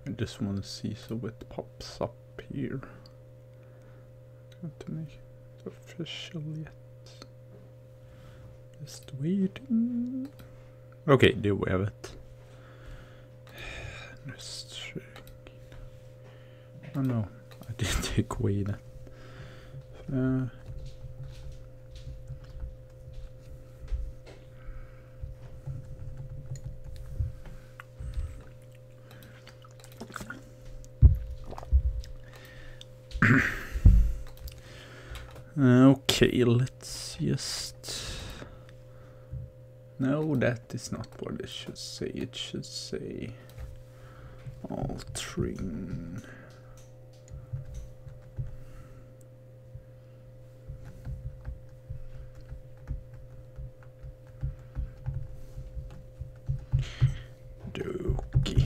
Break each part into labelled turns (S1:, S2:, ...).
S1: I just want to see so it pops up here. Got to make it official yet. Just waiting. Okay, there we have it. Oh no, I didn't take away that. Okay, let's just... No, that is not what it should say. It should say Altrincham. Doki.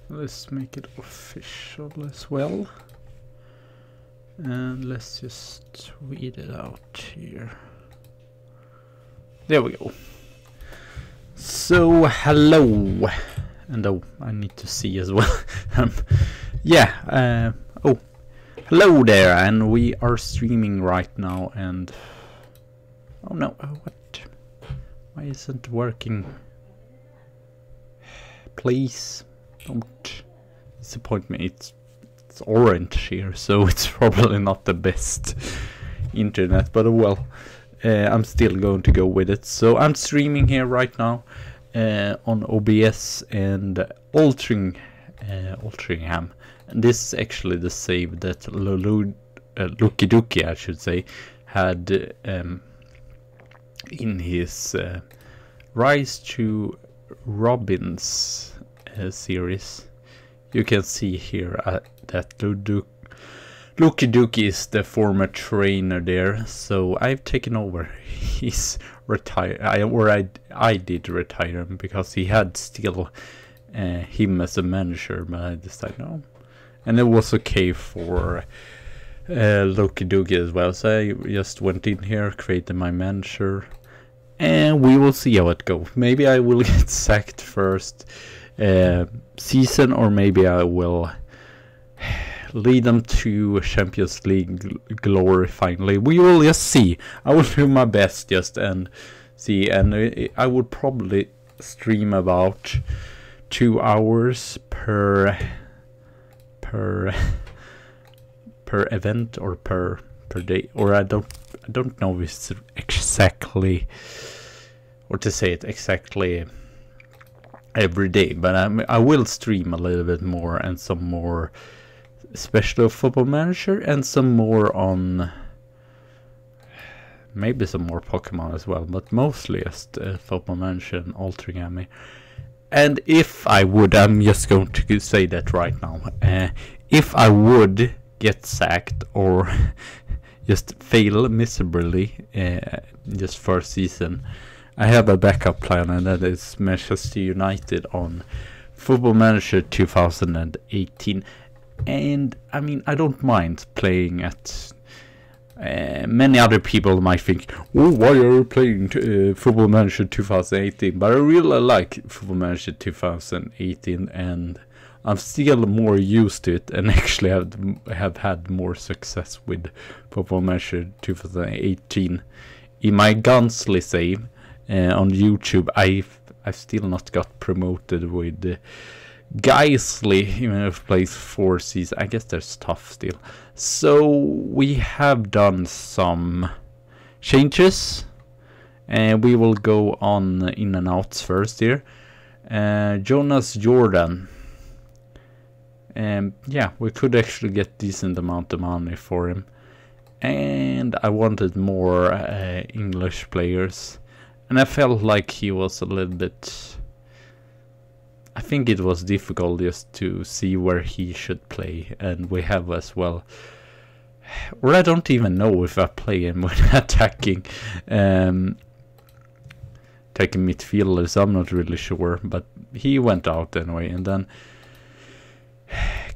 S1: Let's make it official as well. And let's just tweet it out here. There we go. So, hello. And oh, I need to see as well. Yeah, oh, hello there. And we are streaming right now. And oh no, what? Why isn't it working? Please don't disappoint me. It's orange here, so it's probably not the best internet, but well, I'm still going to go with it. So I'm streaming here right now on OBS and Altricham, and this is actually the save that Loki Doki, I should say, had in his Rise to Robins series. You can see here that Loki Doki is the former trainer there, so I've taken over. He's retired, I did retire him because he had still him as a manager, but I decided no. And it was okay for Loki Doki as well, so I just went in here, created my manager, and we will see how it goes. Maybe I will get sacked first season, or maybe I will lead them to Champions League glory finally. We will just see. I will do my best just and see, and I would probably stream about 2 hours per event or per day, or I don't know if it's exactly, or to say it exactly every day, but I will stream a little bit more, and some more especially Football Manager, and some more on maybe some more Pokemon as well, but mostly just Football Manager and Altricham. And if I would, I'm just going to say that right now, if I would get sacked or just fail miserably just first season, I have a backup plan, and that is Manchester United on Football Manager 2018. And I mean, I don't mind playing at many other people might think, oh, why are you playing Football Manager 2018? But I really like Football Manager 2018, and I'm still more used to it, and actually have had more success with Football Manager 2018. In my Gunsley save on YouTube, I've still not got promoted with Geisley, even if plays 4 seasons. I guess there's tough still. So we have done some changes, and we will go on in and outs first here. Jonas Jordan. Yeah, we could actually get decent amount of money for him, and I wanted more English players, and I felt like he was a little bit, I think it was difficult just to see where he should play, and we have as well, or I don't even know if I play him when attacking midfielders, I'm not really sure, but he went out anyway. And then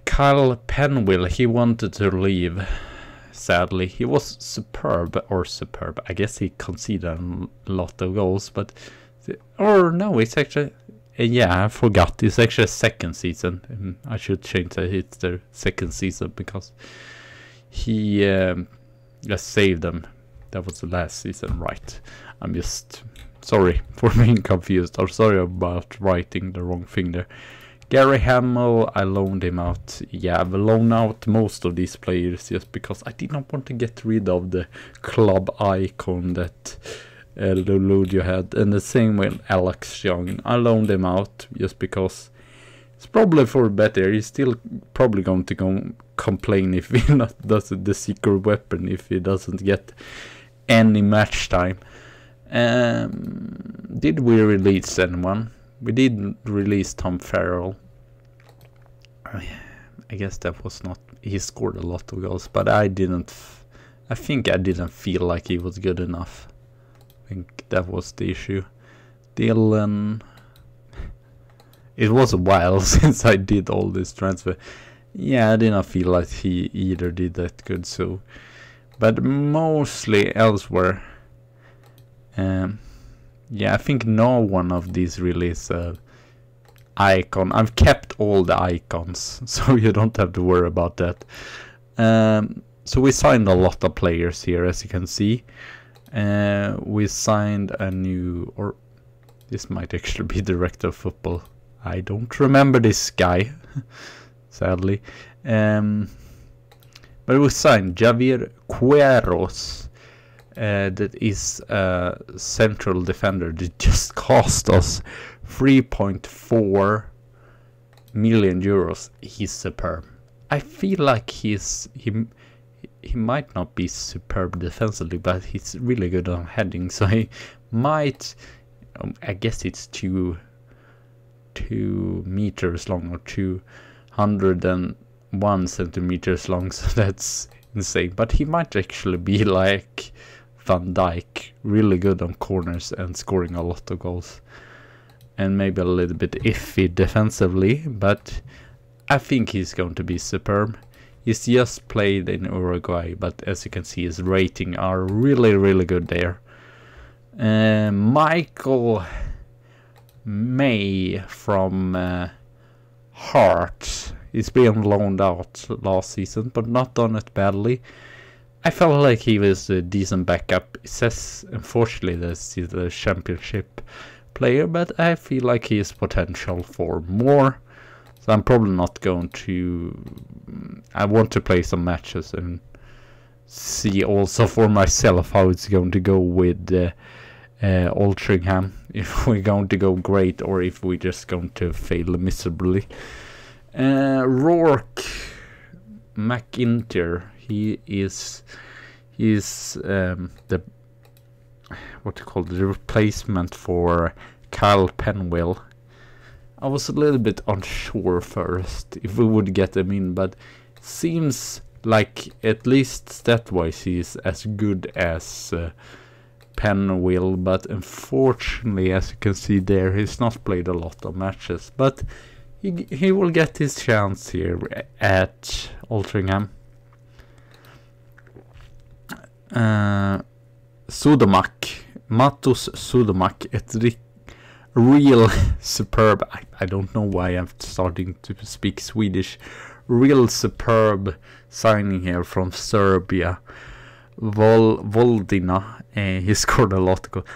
S1: Kyle Penwill, he wanted to leave, sadly. He was superb, I guess he conceded a lot of goals, but Or no, it's actually... yeah, I forgot. It's actually a second season. I should change that. It's the second season because he just saved them. That was the last season, right? I'm just sorry for being confused. I'm sorry about writing the wrong thing there. Gary Hamill, I loaned him out. Yeah, I've loaned out most of these players just because I did not want to get rid of the club icon that Ludio had. And the same with Alex Young. I loaned him out just because it's probably for better. He's still probably going to go complain if he not does the secret weapon, if he doesn't get any match time. Did we release anyone? We did release Tom Farrell. I guess that was not... He scored a lot of goals, but I didn't... I think I didn't feel like he was good enough. I think that was the issue. Dylan... It was a while since I did all this transfer. Yeah, I didn't feel like he either did that good, so... But mostly elsewhere... yeah, I think no one of these really is icon. I've kept all the icons, so you don't have to worry about that. So we signed a lot of players here, as you can see. We signed a new, or this might actually be director of football. I don't remember this guy, sadly. But we signed Javier Cueros. That is a central defender that just cost us 3.4 million euros. He's superb. I feel like he might not be superb defensively, but he's really good on heading. So he might, I guess it's 2 meters long or 201 centimeters long. So that's insane. But he might actually be like Van Dijk, really good on corners and scoring a lot of goals, and maybe a little bit iffy defensively, but I think he's going to be superb. He's just played in Uruguay, but as you can see his rating are really good there. Michael May from Heart, he's been loaned out last season, but not done it badly. I felt like he was a decent backup. It says, unfortunately, that he's a championship player, but I feel like he has potential for more. So I'm probably not going to... I want to play some matches and see also for myself how it's going to go with Altrincham. If we're going to go great or if we're just going to fail miserably. Rourke McIntyre. He's the what you call the replacement for Kyle Penwell. I was a little bit unsure first if we would get him in, but it seems like at least stat-wise he's as good as Penwell, but unfortunately, as you can see there, he's not played a lot of matches, but he will get his chance here at Altrincham. Sudomak, Matus Sudomak, it's real superb. I don't know why I'm starting to speak Swedish. Real superb signing here from Serbia. Voldina, he scored a lot of goals.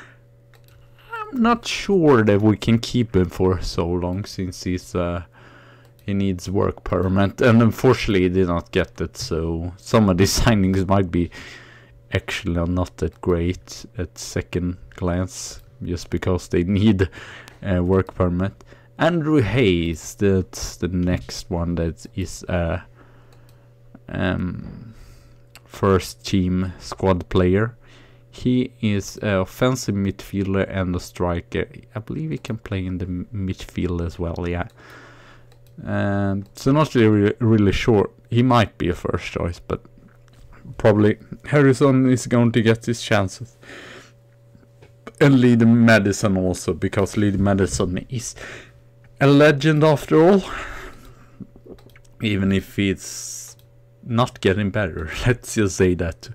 S1: I'm not sure that we can keep him for so long since he needs work permit, and unfortunately he did not get it, so some of these signings might be actually not that great at second glance, just because they need a work permit. Andrew Hayes, that's the next one that is a first team squad player. He is an offensive midfielder and a striker. I believe he can play in the midfield as well, yeah. So not really sure. He might be a first choice, but probably Harrison is going to get his chances. And Lee Madison also, because Lee Madison is a legend after all. Even if it's not getting better, let's just say that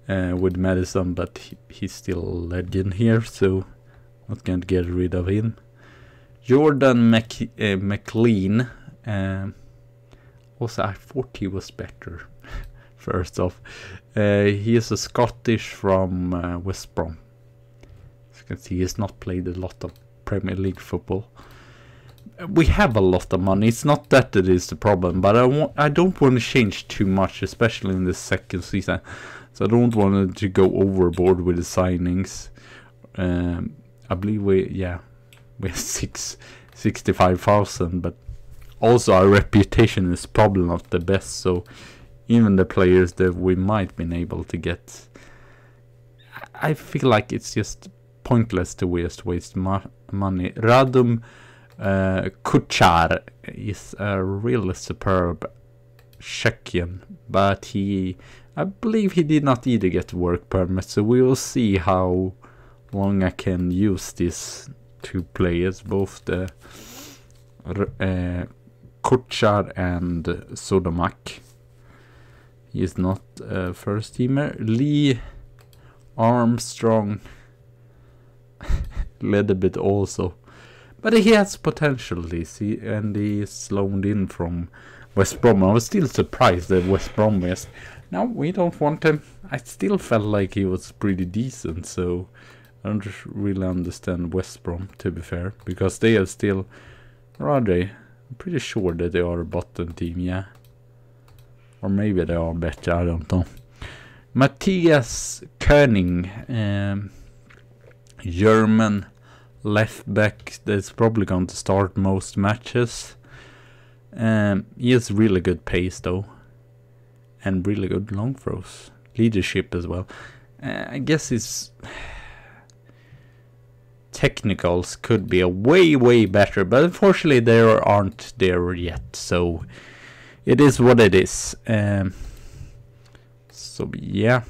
S1: with Madison, but he's still a legend here, so Not going to get rid of him. Jordan McLean. Also, I thought he was better. First off, he is a Scottish from West Brom. As you can see, he's not played a lot of Premier League football. We have a lot of money. It's not that it is the problem, but I don't want to change too much, especially in the second season. So I don't want to go overboard with the signings. I believe we have 65,000, but also our reputation is probably not the best. So even the players that we might been able to get, I feel like it's just pointless to waste money. Radom Kuchar is a really superb Czechian, but I believe he did not either get work permit, so we will see how long I can use these two players, both the Kuchar and Sodomak. He is not a first teamer. Lee Armstrong led a bit also, but he has potential, and he is loaned in from West Brom. I was still surprised that West Brom was. No, we don't want him. I still felt like he was pretty decent, so I don't really understand West Brom, to be fair, because they are still, are they? I'm pretty sure that they are a bottom team, yeah. Or maybe they are better, I don't know. Matthias Koenig, German left back that's probably going to start most matches. He has really good pace though, and really good long throws, leadership as well. I guess his technicals could be a way better, but unfortunately they aren't there yet, so it is what it is. So yeah,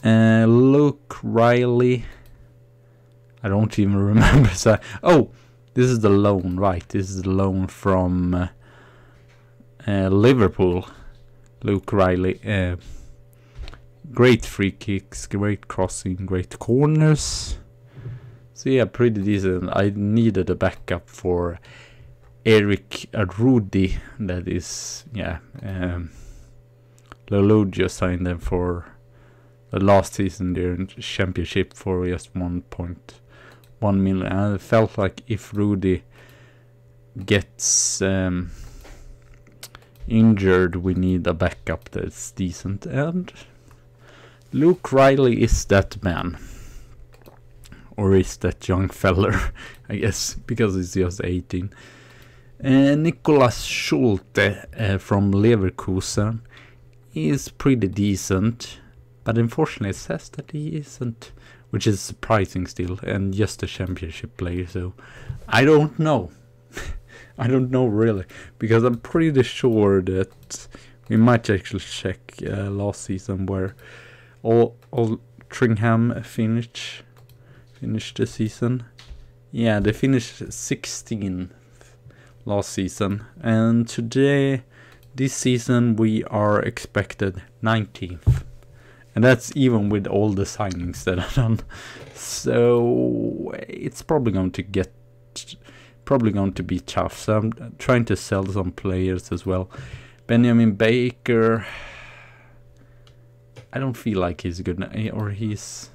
S1: Luke Riley, I don't even remember. So, oh, this is the loan, right? This is the loan from Liverpool. Luke Riley. Great free kicks, great crossing, great corners. So yeah, pretty decent. I needed a backup for Eric Rudy. That is, yeah. Lologia signed them for the last season there in Championship for just 1.1 million. And it felt like if Rudy gets injured, we need a backup that's decent, and Luke Riley is that man, or is that young feller, I guess, because he's just 18. Nicolas Schulte from Leverkusen is pretty decent, but unfortunately it says that he isn't, which is surprising still, and just a championship player, so I don't know. I don't know really, because I'm pretty sure that we might actually check last season where Altrincham finished the season. Yeah, they finished 16th last season, and this season we are expected 19th, and that's even with all the signings that I've done. So it's probably going to be tough. So I'm trying to sell some players as well. Benjamin Baker, I don't feel like he's good, or he's,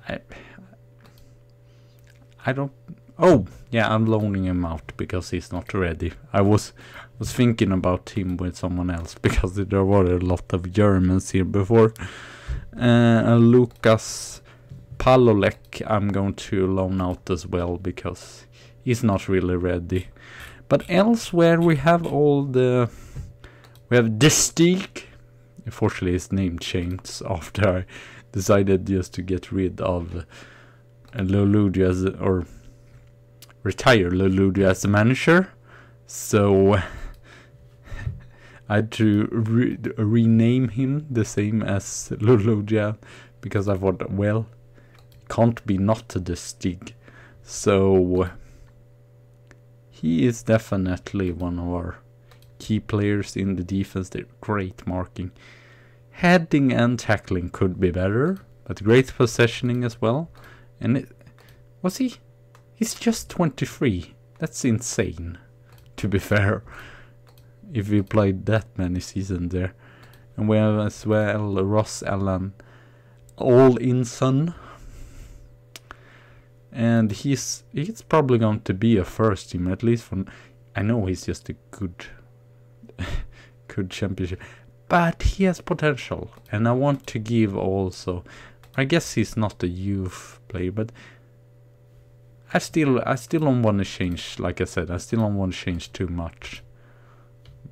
S1: I don't. Oh yeah, I'm loaning him out because he's not ready. I was thinking about him with someone else because there were a lot of Germans here before. Lucas Palolek I'm going to loan out as well because he's not really ready. But elsewhere we have Distig. Unfortunately his name changed after I decided just to get rid of Loludia or retire Loludia as the manager. So I had to rename him the same as Loludia because I thought, well, can't be not the Stig. So he is definitely one of our key players in the defense. They're great marking. Heading and tackling could be better, but great possessioning as well. And he's just 23. That's insane, to be fair, if we played that many seasons there. And we have as well Ross Allen Altincham, and he's probably going to be a first team, at least from. I know he's just a good championship, but he has potential, and I want to give also. I guess he's not a youth player, but I still don't want to change. Like I said, I still don't want to change too much,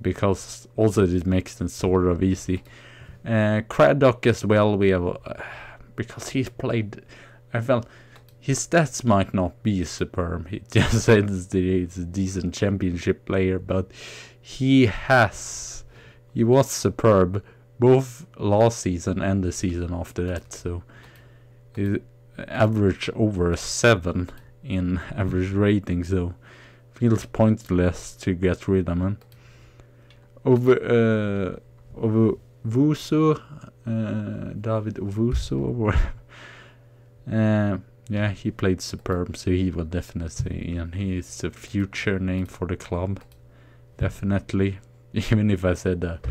S1: because also it makes it sort of easy. Craddock as well, we have because he's played. I felt his stats might not be superb. He just says he's a decent championship player, but he was superb both last season and the season after that. So he averaged over a 7 in average rating. So feels pointless to get rid of him. Over Wusu, David Wusu, yeah, he played superb, so he will definitely, and he is a future name for the club, definitely. Even if I said that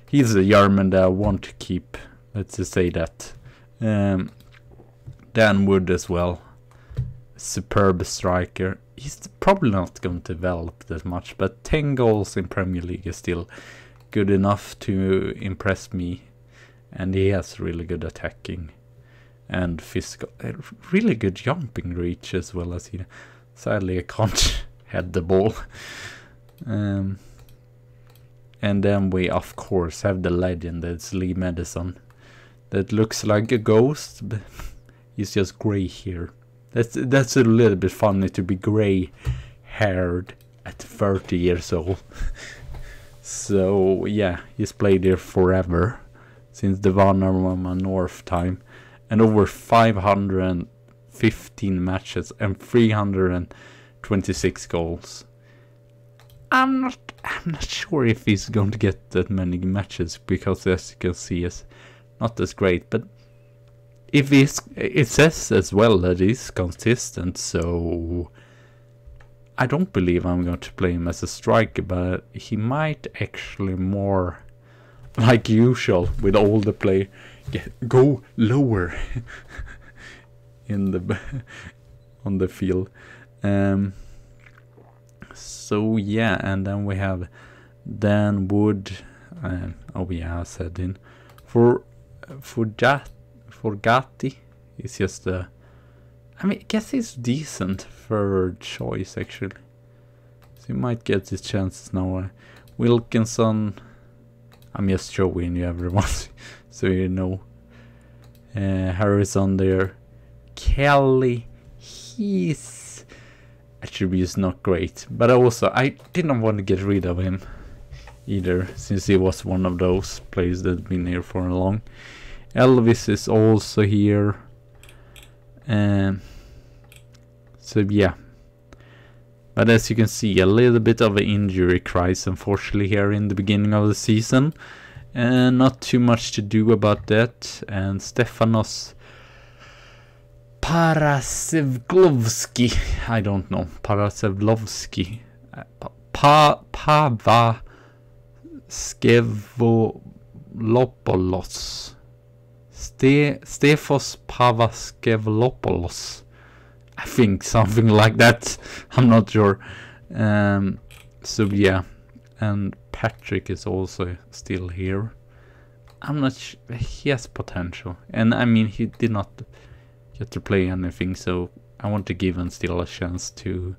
S1: he's a German that I want to keep, let's just say that. Dan Wood as well, superb striker. He's probably not going to develop that much, but 10 goals in Premier League is still good enough to impress me, and he has really good attacking and physical, really good jumping reach as well as he. Sadly, I can't head the ball. And then we of course have the legend, that's Lee Madison, that looks like a ghost, but he's just grey here. That's a little bit funny to be grey haired at 30 years old. So yeah, he's played here forever, since the Vanarama North time, and over 515 matches and 326 goals. I'm not sure if he's going to get that many matches, because as you can see, it's not as great. But if it says as well that he's consistent, so I don't believe I'm going to play him as a striker, but he might actually more, like usual with all the play, go lower in the on the field. So yeah, and then we have Dan Wood. Oh yeah, I said in for Gatti. He's just a. I mean, I guess he's decent third choice actually. So he might get his chances now. Wilkinson. I'm just showing you everyone so you know. Harrison there. Kelly. His attributes not great, but also I didn't want to get rid of him either, since he was one of those players that have been here for long. Elvis is also here. So yeah, but as you can see, a little bit of an injury crisis unfortunately here in the beginning of the season, and not too much to do about that. And Stefanos Parasevlovsky, I don't know, Parasevlovsky, Pavaskevlopoulos, Stefos Pavaskevlopoulos, I think something like that. I'm not sure. So yeah, and Patrick is also still here. I'm not sure. He has potential, and I mean he did not get to play anything, so I want to give him still a chance to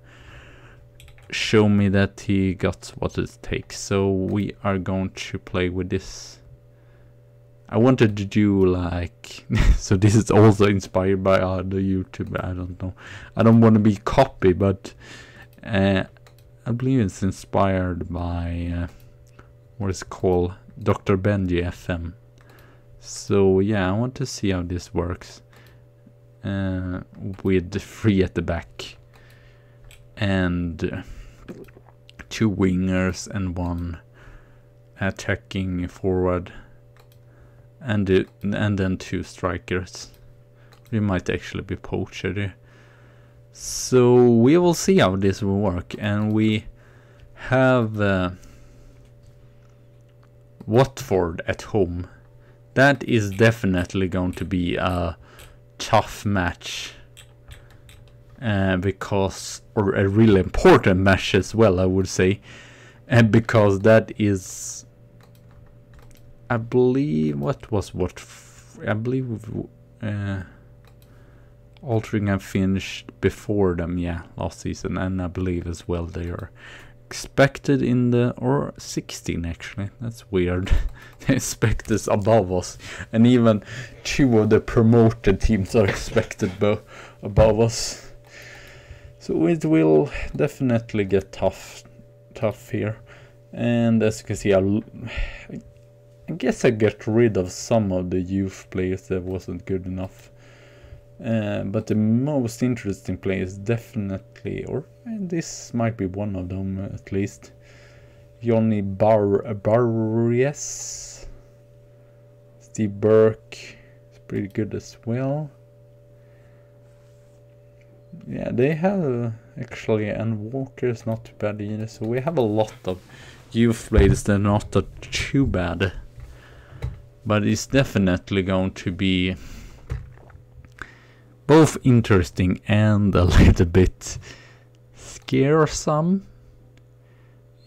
S1: show me that he got what it takes. So we are going to play with this. I wanted to do like so this is also inspired by other YouTuber, I don't know, I don't want to be copy, but I believe it's inspired by what is called Dr. Benji FM. So yeah, I want to see how this works with 3 at the back and 2 wingers and 1 attacking forward, and then 2 strikers. We might actually be poacher there. So we will see how this will work. And we have Watford at home. That is definitely going to be a tough match. Because, or a really important match as well, I would say. And because that is, I believe, I believe Altricham finished before them, yeah, last season, and I believe as well they are expected in the, or 16 actually, that's weird. They expect us above us, and even 2 of the promoted teams are expected above us. So it will definitely get tough here. And as you can see, I guess I get rid of some of the youth players that wasn't good enough. But the most interesting players definitely, or this might be one of them at least, Johnny Barries. Steve Burke is pretty good as well. Yeah, they have actually, and Walker is not too bad either. So we have a lot of youth players that are not too bad. But it's definitely going to be both interesting and a little bit scaresome.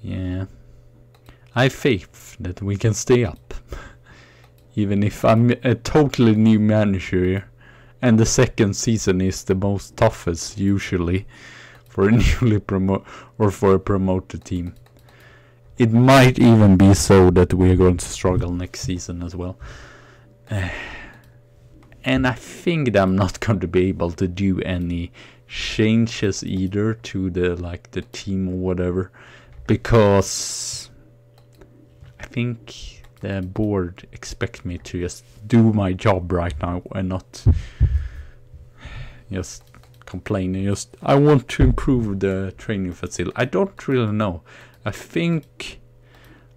S1: Yeah. I have faith that we can stay up. Even if I'm a totally new manager here. And the second season is the most toughest usually for a newly for a promoted team. It might even be so that we are going to struggle next season as well. And I think that I'm not going to be able to do any changes either to the team or whatever, because I think the board expect me to just do my job right now and not just complain and just I want to improve the training facility. I don't really know. I think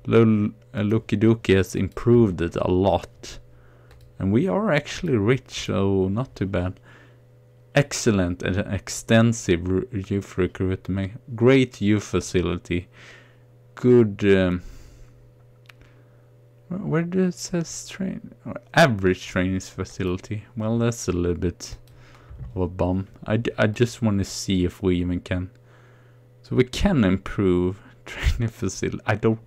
S1: Loki Doki has improved it a lot. And we are actually rich, so not too bad. Excellent and extensive youth recruitment. Great youth facility. Good. Where does it says train? Average training facility. Well, that's a little bit of a bum. I just want to see if we even can. So we can improve training facility.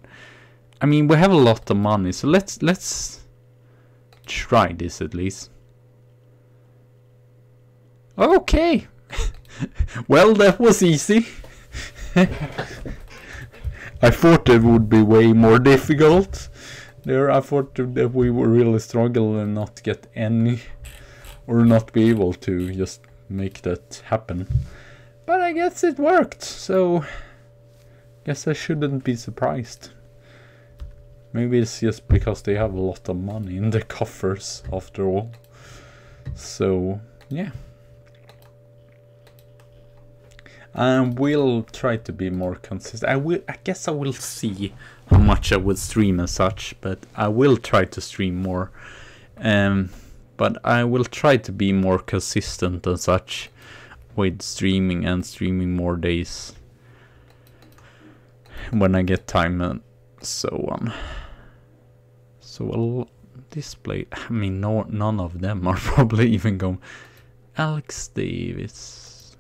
S1: I mean, we have a lot of money, so let's try this at least. Okay. Well, that was easy. I thought it would be way more difficult. There, I thought that we would really struggle and not get any, or not be able to just make that happen. But I guess it worked, so guess I shouldn't be surprised. Maybe it's just because they have a lot of money in the coffers after all. So yeah. And we'll try to be more consistent. I guess I will see how much I will stream and such, but I will try to stream more. But I will try to be more consistent and such with streaming and streaming more days when I get time and so on. So I'll display. I mean, none of them are probably even going. Alex Davis.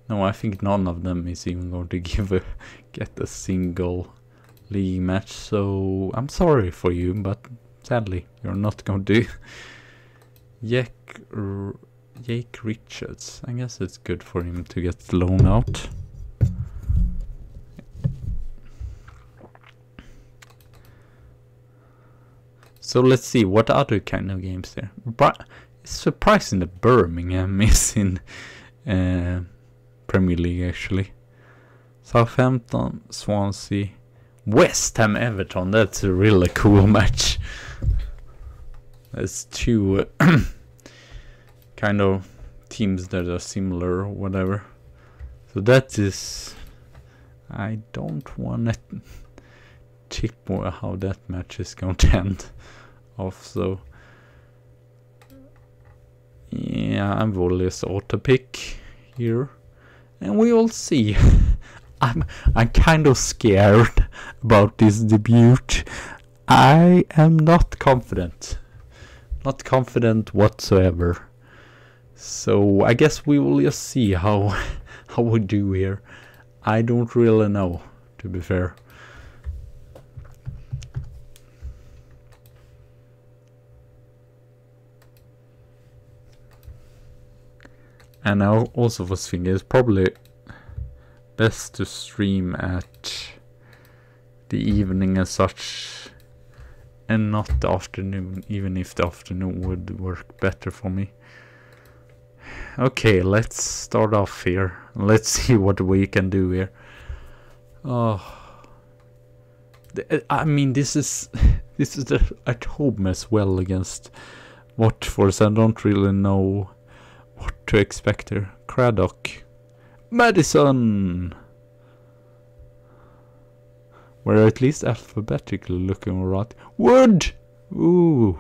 S1: No, I think none of them is even going to get a single league match. So I'm sorry for you, but sadly you're not going to. Jake Richards. I guess it's good for him to get loaned out. So let's see what other kind of games there. But it's surprising that Birmingham is in Premier League actually. Southampton, Swansea, West Ham, Everton. That's a really cool match. There's two kind of teams that are similar or whatever. So that is. I don't want to check more how that match is going to end off. So Yeah, I will just auto pick here, and we will see. I'm kind of scared about this debut. I am not confident. Not confident whatsoever. So I guess we will just see how we do here. I don't really know, to be fair. And I also was thinking it's probably best to stream at the evening as such and not the afternoon, even if the afternoon would work better for me. Okay, let's start off here. Let's see what we can do here. Oh, I mean, this is at home as well against Watford, so I don't really know what to expect here. Craddock, Madison. We're at least alphabetically looking alright. Wood! Ooh.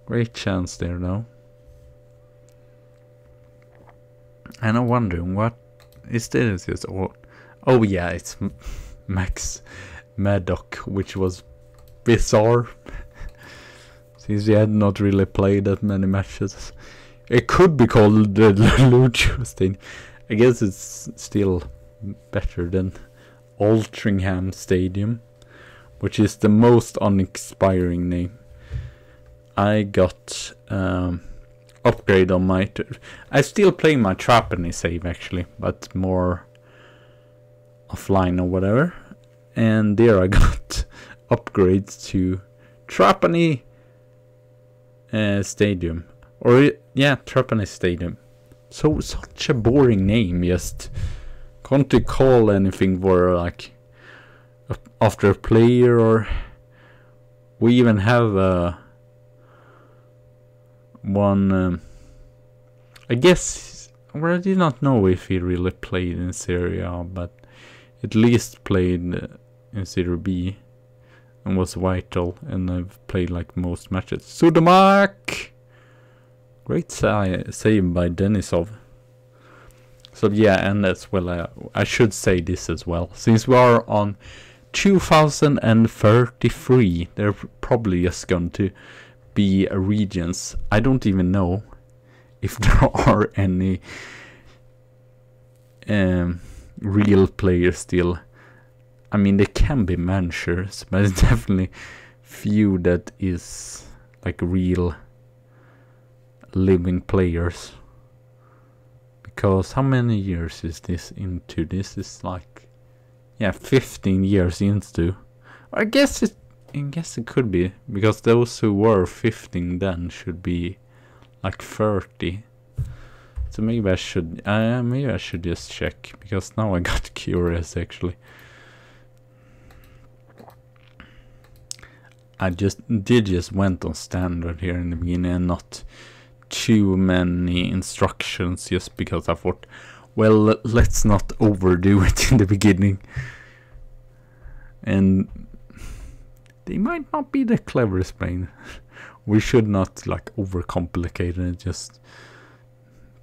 S1: Great chance there now. And I'm wondering what is this? Oh yeah, it's Max Maddock, which was bizarre. Since he had not really played that many matches. It could be called the Lucio Stadium. I guess it's still better than Altrincham Stadium, which is the most uninspiring name. I got upgrade on my... I still play my Trapani save actually, but more offline or whatever. And there I got upgrades to Trapani Stadium. Or yeah, Trapani Stadium. So such a boring name, just can't recall anything for like after a player, or we even have one I guess, well, I did not know if he really played in Serie A, but at least played in Serie B and was vital, and I've played like most matches. Sudamak! Great save by Denisov. So yeah, and as well, I should say this as well. Since we are on 2033, they're probably just going to be regions. I don't even know if there are any real players still. I mean, they can be managers, but it's definitely few that is like real living players. Because how many years is this into? This is like, yeah, 15 years into. I guess it could be, because those who were 15 then should be like 30. So maybe I should just check, because now I got curious actually. I just went on standard here in the beginning and not too many instructions, just because I thought, well, let's not overdo it in the beginning. And they might not be the cleverest brain. We should not like overcomplicate it, just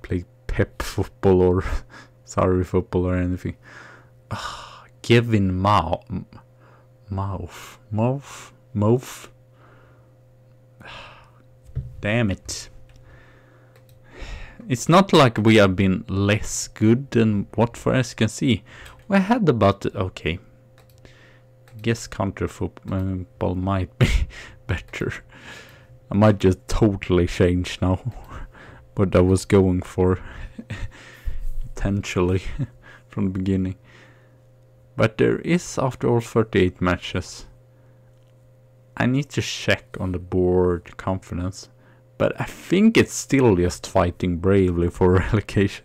S1: play pep football or sorry football or anything. Giving mouth. Damn it. It's not like we have been less good than Watford, as you can see. We had about, okay, I guess counter football might be better. I might just totally change now what I was going for potentially from the beginning. But there is, after all, 38 matches. I need to check on the board confidence, but I think it's still just fighting bravely for relegation.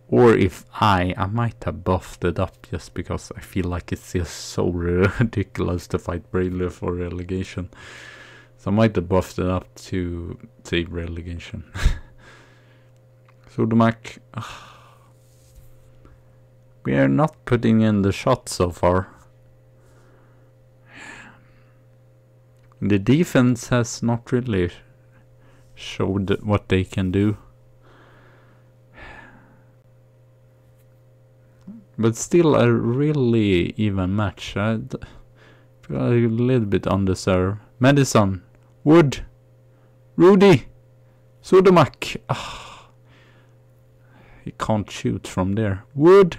S1: Or if I might have buffed it up, just because I feel like it's just so ridiculous to fight bravely for relegation. So I might have buffed it up to save relegation. Sudamak. We are not putting in the shot so far. The defense has not really showed what they can do. But still a really even match. I feel a little bit underserved. Madison, Wood, Rudy, Sudamak. He can't shoot from there. Wood,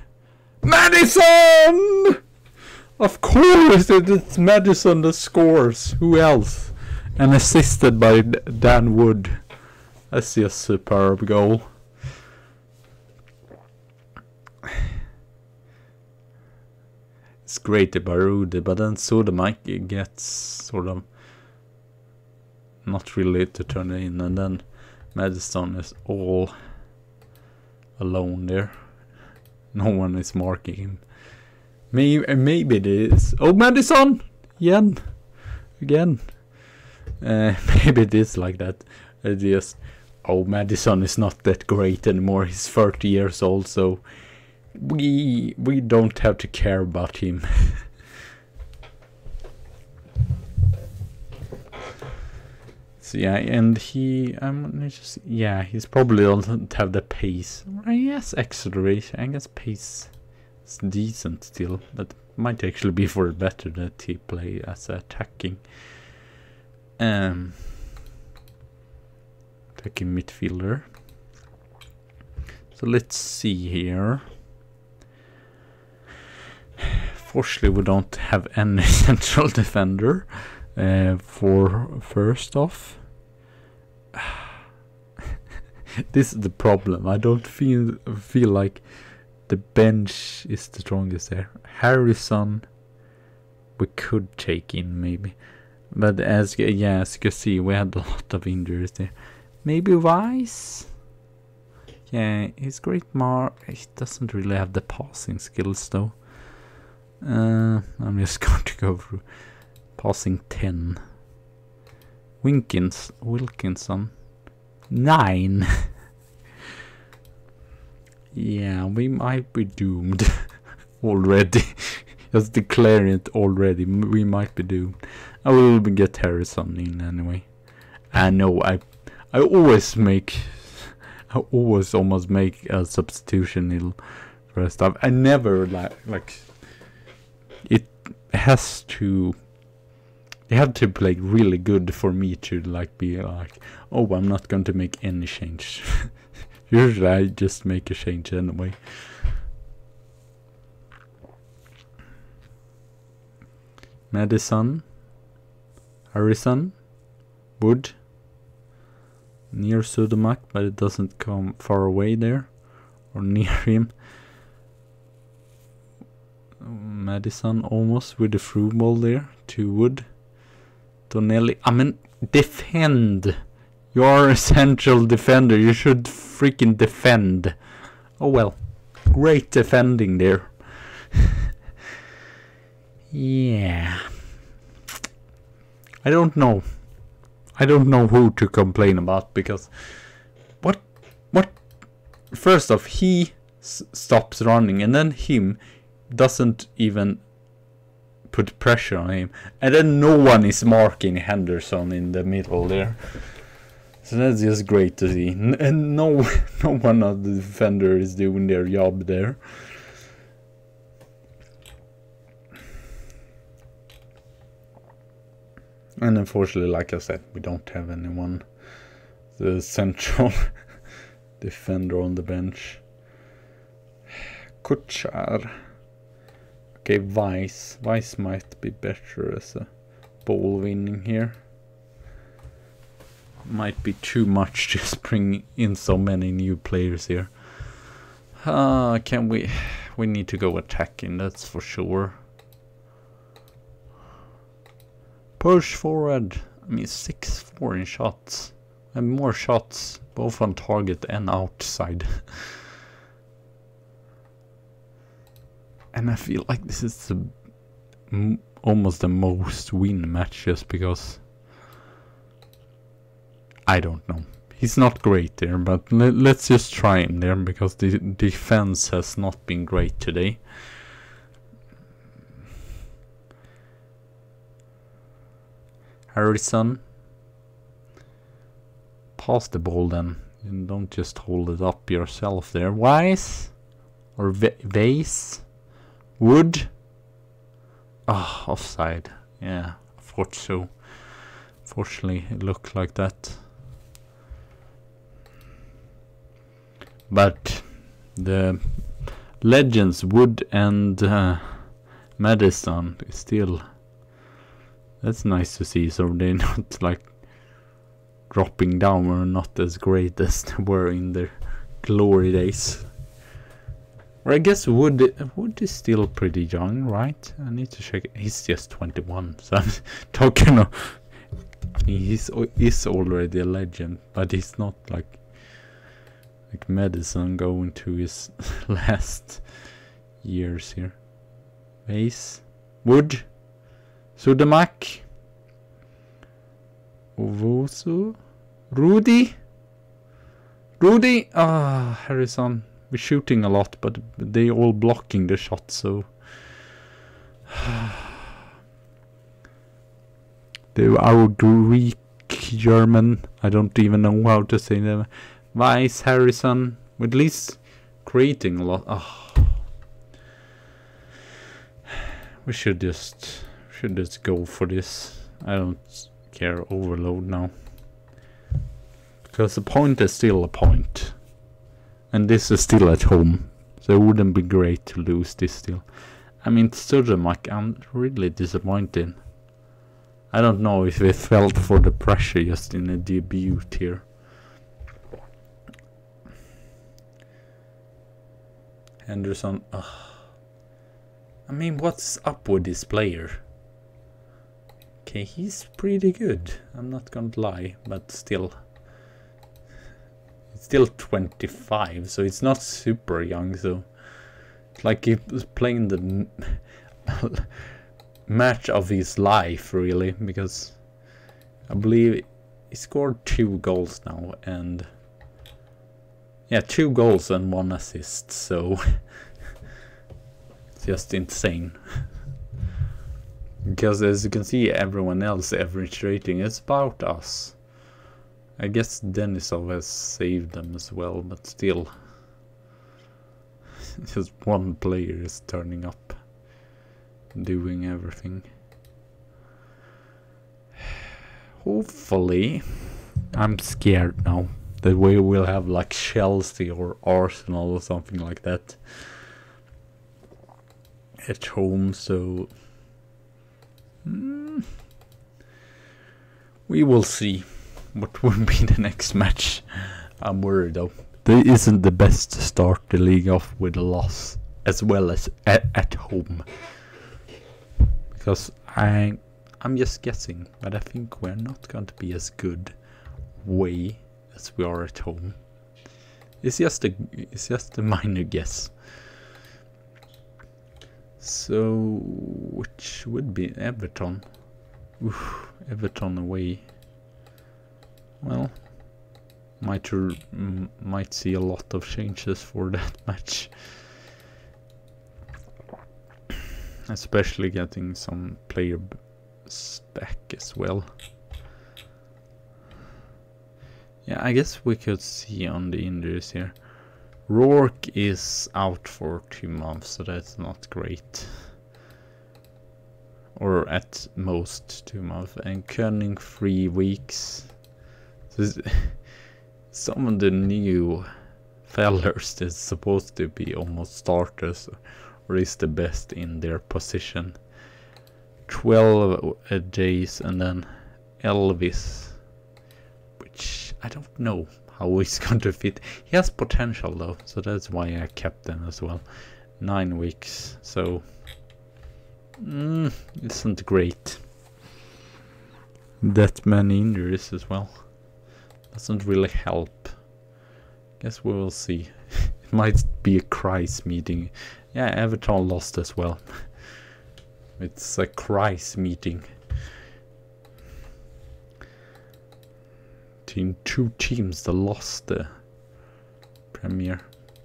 S1: Madison! Of course it's Madison that scores. Who else? And assisted by Dan Wood. I see a superb goal. It's great by Rudy, but then Sudamak gets sort of not really to turn it in, and then Madison is all alone there. No one is marking him. Maybe it is. Oh, Madison! Again. Maybe it is like that. Madison is not that great anymore. He's 30 years old, so we don't have to care about him. So yeah, and he's probably doesn't have the pace. Yes, acceleration. I guess pace is decent still, but might actually be for better that he play as attacking midfielder. So let's see here. Fortunately, we don't have any central defender. For first off, this is the problem. I don't feel like the bench is the strongest there. Harrison, we could take in maybe, but as you can see, we had a lot of injuries there. Maybe Weiss. Yeah, he's great. He doesn't really have the passing skills though. I'm just going to go through. Passing 10. Wilkinson 9. Yeah, we might be doomed already. Just declaring it already. We might be doomed. I will get Harrison in anyway. I know I always almost make a substitution in first stuff. I never like it has to. You have to play really good for me to be like, oh, I'm not going to make any change. Usually I just make a change anyway. Madison, Harrison, Wood, near Sudamak, but it doesn't come far away there, or near him. Madison almost with the through ball there to Wood. Tonelli, I mean, defend. You're a central defender. You should freaking defend. Oh well, great defending there. Yeah. I don't know who to complain about, because what first off, he stops running, and then him doesn't even put pressure on him, and then no one is marking Henderson in the middle there. So that's just great to see, and no one of the defender is doing their job there. And unfortunately, like I said, we don't have anyone, the central defender on the bench. Kuchar. Okay, Weiss might be better as a ball winning here. Might be too much to bring in so many new players here. Can we need to go attacking, that's for sure. Push forward. I mean, 6-4 in shots. And more shots, both on target and outside. And I feel like this is almost the most win match, just because I don't know. He's not great there, but let's just try him there, because the defense has not been great today. Harrison. pass the ball then. And don't just hold it up yourself there. Wise? Or vase? Wood? Ah, offside. Yeah, I thought so. Fortunately, it looked like that. But the legends Wood and Madison is still... That's nice to see, so they're not like dropping down or not as great as they were in their glory days. Or I guess Wood is still pretty young, right? I need to check. He's just 21, so I'm talking of... He's already a legend, but he's not like Madison going to his last years here. Vase, Wood, Sudamak, Ovoso, Rudy. Ah, Harrison. We're shooting a lot, but they all blocking the shot, so our Greek, German, I don't even know how to say them. Vice Harrison, with at least creating a lot. Oh. We should just go for this. I don't care overload now, because the point is still a point, and this is still at home, so it wouldn't be great to lose this still. I mean, Sturgemak, I'm really disappointed. I don't know if it felt for the pressure just in a debut here. Henderson, I mean, what's up with this player? Okay, he's pretty good, I'm not gonna lie, but still. It's still 25, so it's not super young, so it's like he was playing the match of his life, really, because I believe he scored 2 goals now, and yeah, 2 goals and 1 assist, so it's just insane. Because as you can see, everyone else average rating is about us. I guess Denisov has saved them as well, but still just one player is turning up, doing everything. Hopefully, I'm scared now that we will have like Chelsea or Arsenal or something like that at home, so we will see what will be the next match. I'm worried though. This isn't the best to start the league off with a loss as well as at home. Because I'm just guessing, but I think we're not going to be as good way as we are at home. It's just a minor guess. So which would be Everton. Oof, Everton away. Well, might see a lot of changes for that match. Especially getting some players back as well. Yeah, I guess we could see on the injuries here. Rourke is out for 2 months, so that's not great. Or at most 2 months. And Koenig 3 weeks. So some of the new fellers that's supposed to be almost starters, or is the best in their position. 12 days, and then Elvis, which I don't know how he's going to fit. He has potential though, so that's why I kept him as well. 9 weeks, so isn't great. That many injuries as well doesn't really help. Guess we will see. It might be a crisis meeting. Yeah, Everton lost as well. It's a crisis meeting. Between 2 teams that lost the Premier.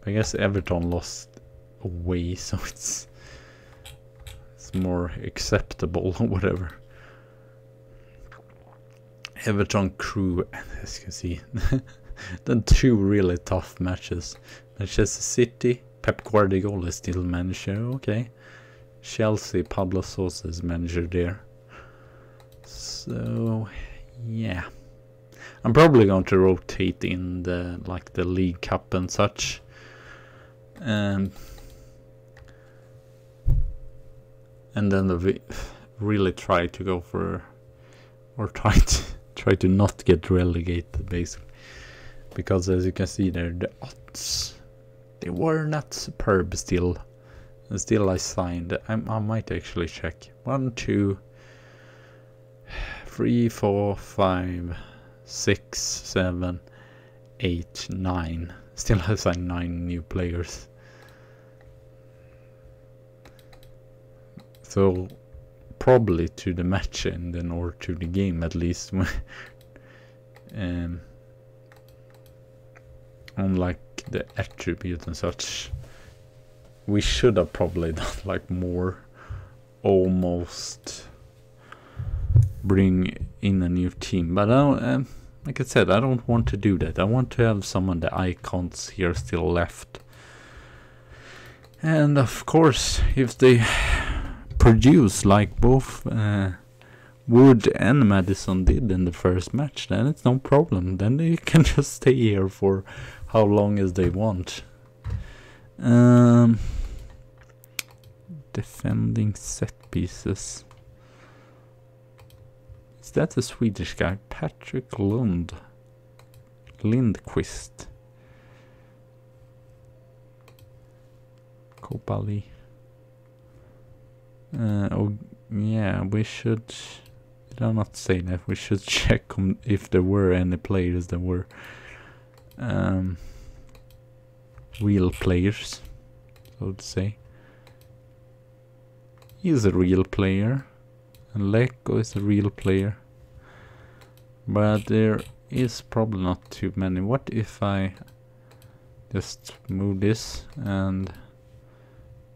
S1: I guess Everton lost away, so it's more acceptable or whatever. Everton Crew, as you can see, done 2 really tough matches. Manchester City, Pep Guardiola is still manager, okay. Chelsea, Pablo Sosa is manager there. So, yeah. I'm probably going to rotate in the League Cup and such. And then really try to go for, or try to not get relegated, basically. Because as you can see there, the odds, they were not superb still. And still I signed. I might actually check. 1, 2, 3, 4, 5, 6, 7, 8, 9. Still I signed 9 new players. So probably to the match end and or to the game at least. On like the attribute and such, we should have probably done like more, almost bring in a new team. But I don't, like I said, I don't want to do that. I want to have some of the icons here still left. And of course, if they produce like both Wood and Madison did in the first match, then it's no problem. Then they can just stay here for how long as they want. Defending set pieces. Is that a Swedish guy? Patrick Lindqvist. Kopali. Oh yeah, we should. Did I not say that? We should check if there were any players that were real players, so to say. He's a real player, and Leko is a real player, but there is probably not too many. What if I just move this and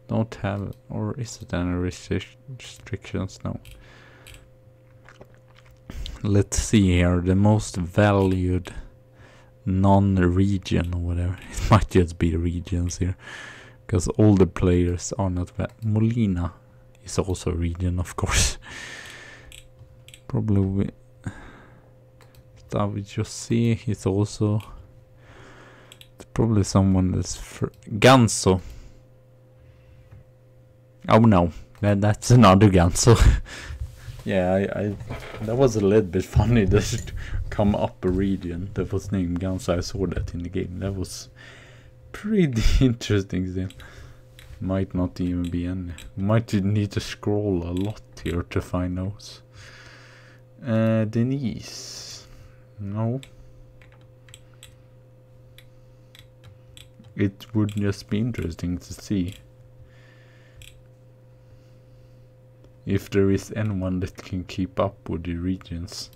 S1: don't have, or is it any restrictions? No. Let's see here, the most valued non-region or whatever. It might just be regions here, because all the players are not Molina is also a region, of course. Probably David Jose, he's also, it's probably someone that's Ganso. Oh no, that's another Ganso. Yeah, I that was a little bit funny that it come up a region that was named Ganso. I saw that in the game. That was pretty interesting then. Might not even be any. Might need to scroll a lot here to find those. Denise. No. It would just be interesting to see if there is anyone that can keep up with the regions.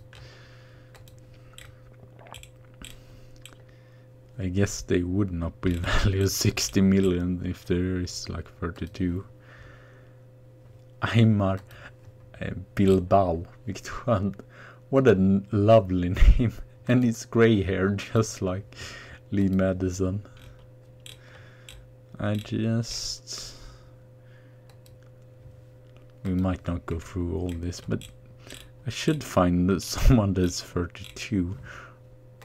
S1: I guess they would not be valued 60 million if there is like 32. Aymar Bilbao. What a lovely name. And it's grey hair just like Lee Madison. We might not go through all this, but I should find someone that's 32.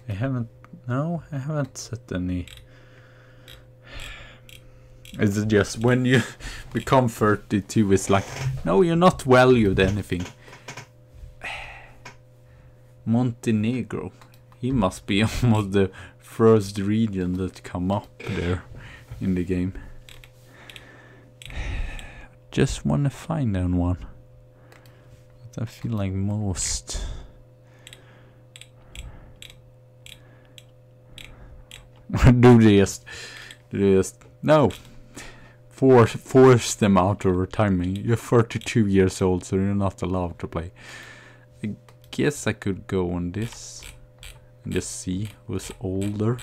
S1: I haven't set any. It's just when you become 32, it's like, no, you're not valued anything. Montenegro. He must be almost the first region that come up there in the game. Just want to find that one. But I feel like most. do they just no. Force them out of retirement. You're 32 years old, so you're not allowed to play. I guess I could go on this and just see who's older.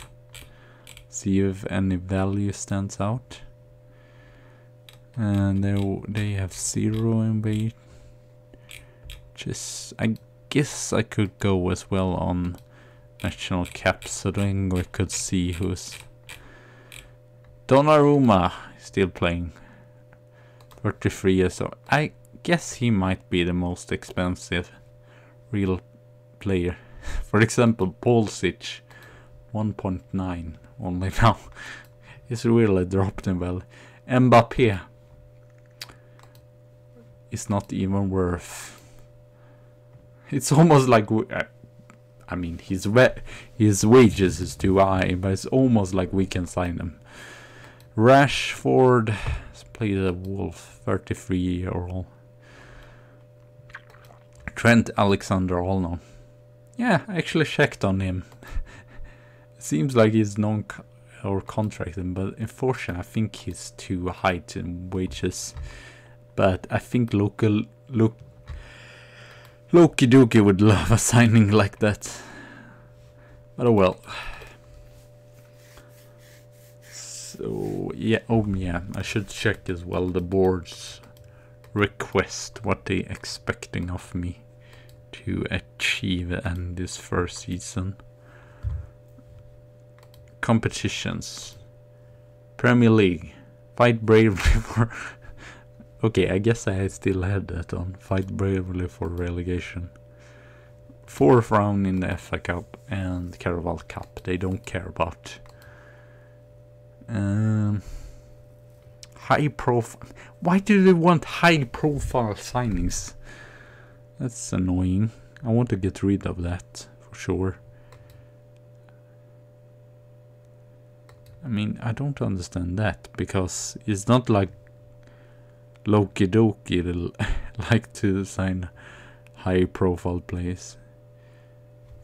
S1: See if any value stands out. And they have 0 in weight. Just I guess I could go as well on national caps, so then we could see who's... Donnarumma still playing. 33 years old. I guess he might be the most expensive real player. For example, Pulisic, 1.9 only now. He's really dropped in value. Mbappé is not even worth. It's almost like, I mean, his wages is too high, but it's almost like we can sign him. Rashford played a Wolf, 33-year-old. Trent Alexander-Arnold. Yeah, I actually checked on him. It seems like he's or contracted, but unfortunately I think he's too high in wages. But I think Loki Doki would love a signing like that. But oh well. So yeah, oh yeah, I should check as well the board's request, what they expecting of me to achieve in this first season. Competitions. Premier League. Fight bravely for... Okay, I guess I still had that on. Fight bravely for relegation. 4th round in the FA Cup and Carabao Cup. They don't care about. High profile. Why do they want high profile signings? That's annoying. I want to get rid of that for sure. I mean, I don't understand that, because it's not like Loki Doki will like to sign high profile players.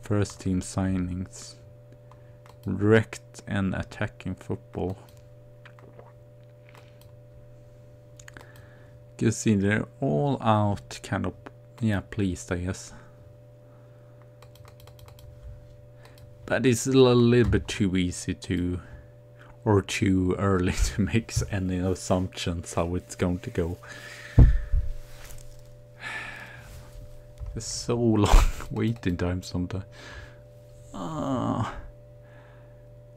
S1: First team signings. Direct and attacking football. You see, they're all out kind of, yeah, pleased, I guess. But it's a little bit too easy to, or too early to make any assumptions how it's going to go. It's so long waiting time sometimes.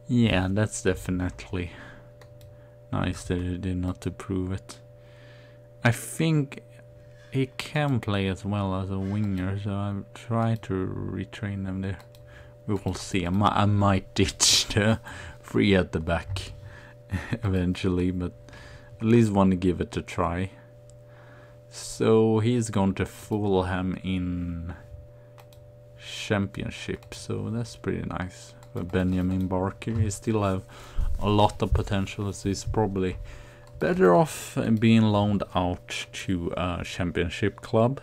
S1: Yeah, that's definitely nice that they did not approve it. I think he can play as well as a winger, so I'll try to retrain them there. We will see. I might ditch the 3 at the back eventually, but at least want to give it a try. So he's going to Fulham in Championship, so that's pretty nice. For Benjamin Barker, he still have a lot of potential, so he's probably better off being loaned out to a Championship club.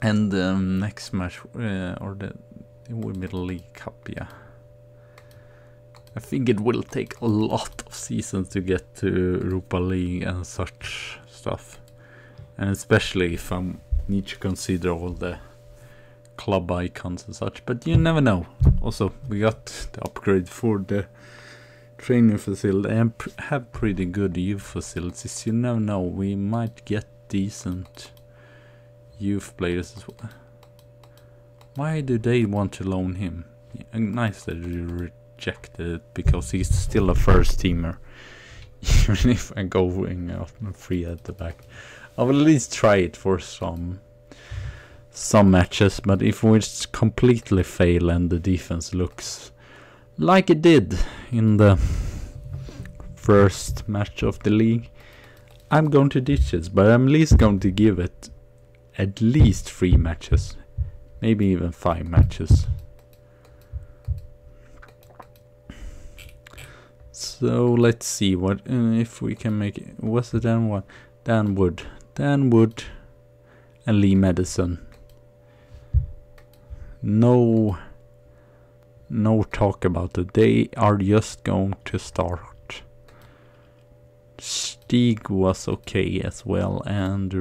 S1: And the next match, or it will be the League Cup, yeah. I think it will take a lot of seasons to get to Europa League and such stuff. And especially if I need to consider all the club icons and such, but you never know. Also, we got the upgrade for the training facility and have pretty good youth facilities. You never know, we might get decent youth players as well. Why do they want to loan him? Yeah, nice that you rejected it, because he's still a first teamer. Even if I'm going out free at the back, I will at least try it for some matches. But if we completely fail and the defense looks like it did in the first match of the league, I'm going to ditch it. But I'm at least going to give it at least 3 matches, maybe even 5 matches. So let's see what if we can make it. What's the Dan one? Dan Wood and Lee Madison. No talk about it. They are just going to start. Stig was okay as well, and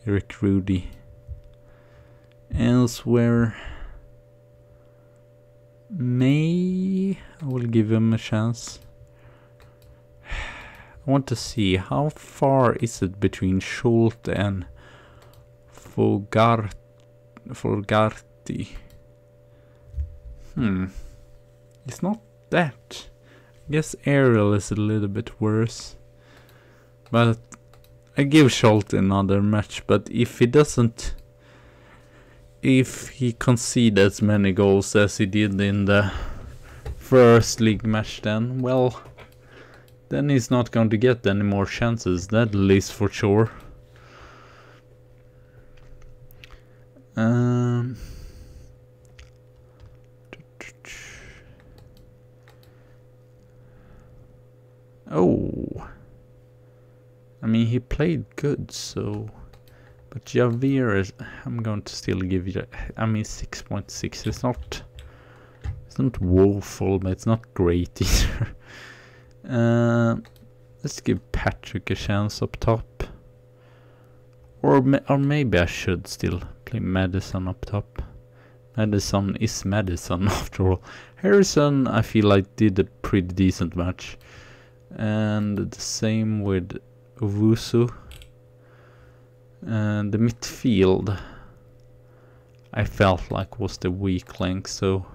S1: Eric Rudy. Elsewhere, I will give him a chance. I want to see how far is it between Schult and Fogarty. It's not that. I guess Ariel is a little bit worse. But I give Schult another match. But if he doesn't, if he concedes as many goals as he did in the first league match, then well, then he's not going to get any more chances. That is for sure. Oh, I mean, he played good, so. But Javier is. I'm going to still give you. I mean, 6.6. It's not woeful, but it's not great either. Let's give Patrick a chance up top. Or maybe I should still play Madison up top. Madison is Madison after all. Harrison, I feel like did a pretty decent match. And the same with Owusu. And the midfield, I felt like was the weak link, so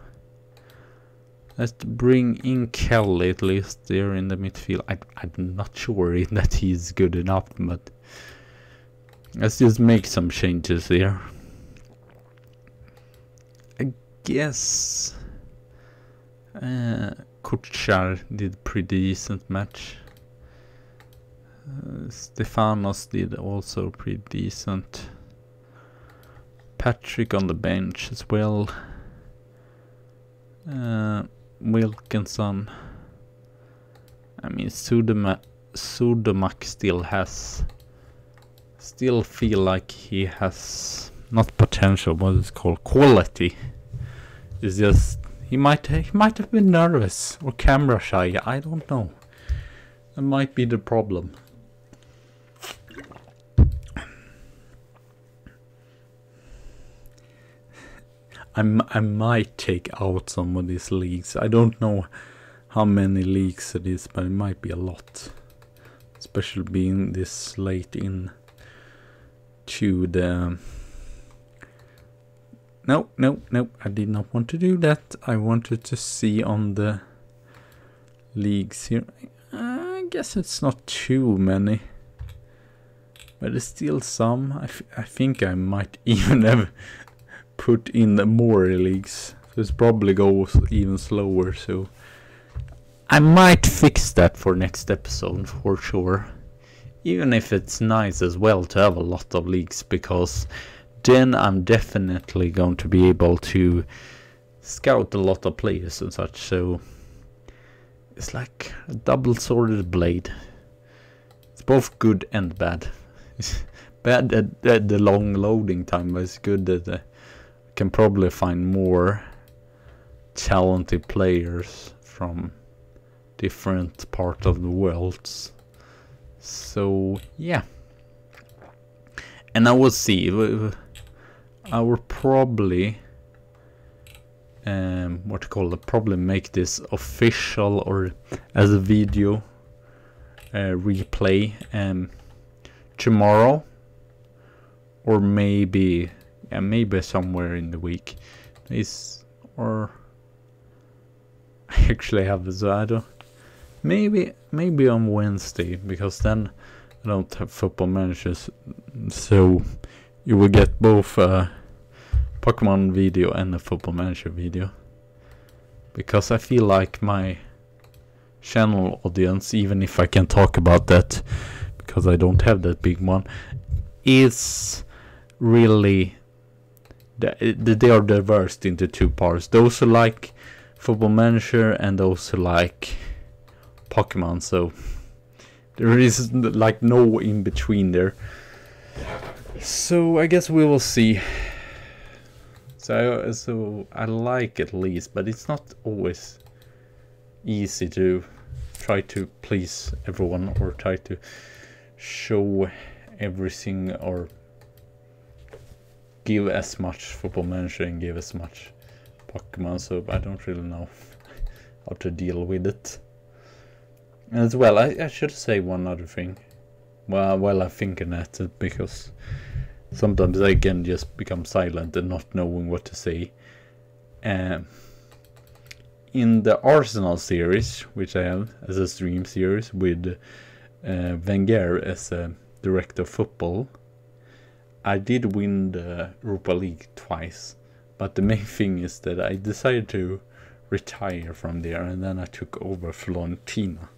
S1: let's bring in Kelly at least there in the midfield. I'm not sure that he's good enough, but let's just make some changes there. I guess Kuchar did a pretty decent match. Stefanos did also pretty decent. Patrick on the bench as well. Wilkinson. I mean, Sudomak still feel like he has not potential, what is called quality. It's just he might have been nervous or camera shy. I don't know. That might be the problem. I might take out some of these leagues. I don't know how many leagues it is, but it might be a lot. Especially being this late in to the... No, I did not want to do that. I wanted to see on the leagues here. I guess it's not too many. But it's still some. I think I might even have put in more leagues. So it's probably goes even slower. So I might fix that for next episode for sure. Even if it's nice as well to have a lot of leagues, because then I'm definitely going to be able to scout a lot of players and such. So it's like a double-sworded blade. It's both good and bad. It's bad at the long loading time, but it's good that I can probably find more talented players from different parts of the world. So yeah, and I will see. I will probably probably make this official or as a video replay tomorrow, or maybe somewhere in the week. Or I actually have Zado. Maybe on Wednesday, because then I don't have Football Managers, so you will get both a Pokemon video and a Football Manager video. Because I feel like my channel audience, even if I can talk about that, because I don't have that big one, is really... They are diverse into two parts. Those who like Football Manager and those who like Pokemon, so there is like no in between there. So I guess we will see. So I like at least, but it's not always easy to try to please everyone or try to show everything or give as much Football Manager and give as much Pokemon, so I don't really know how to deal with it. As well, I should say one other thing. Well, while I'm thinking at it, because sometimes I can just become silent and not knowing what to say. In the Arsenal series, which I have as a stream series with Wenger as a director of football, I did win the Europa League twice. But the main thing is that I decided to retire from there, and then I took over Fiorentina.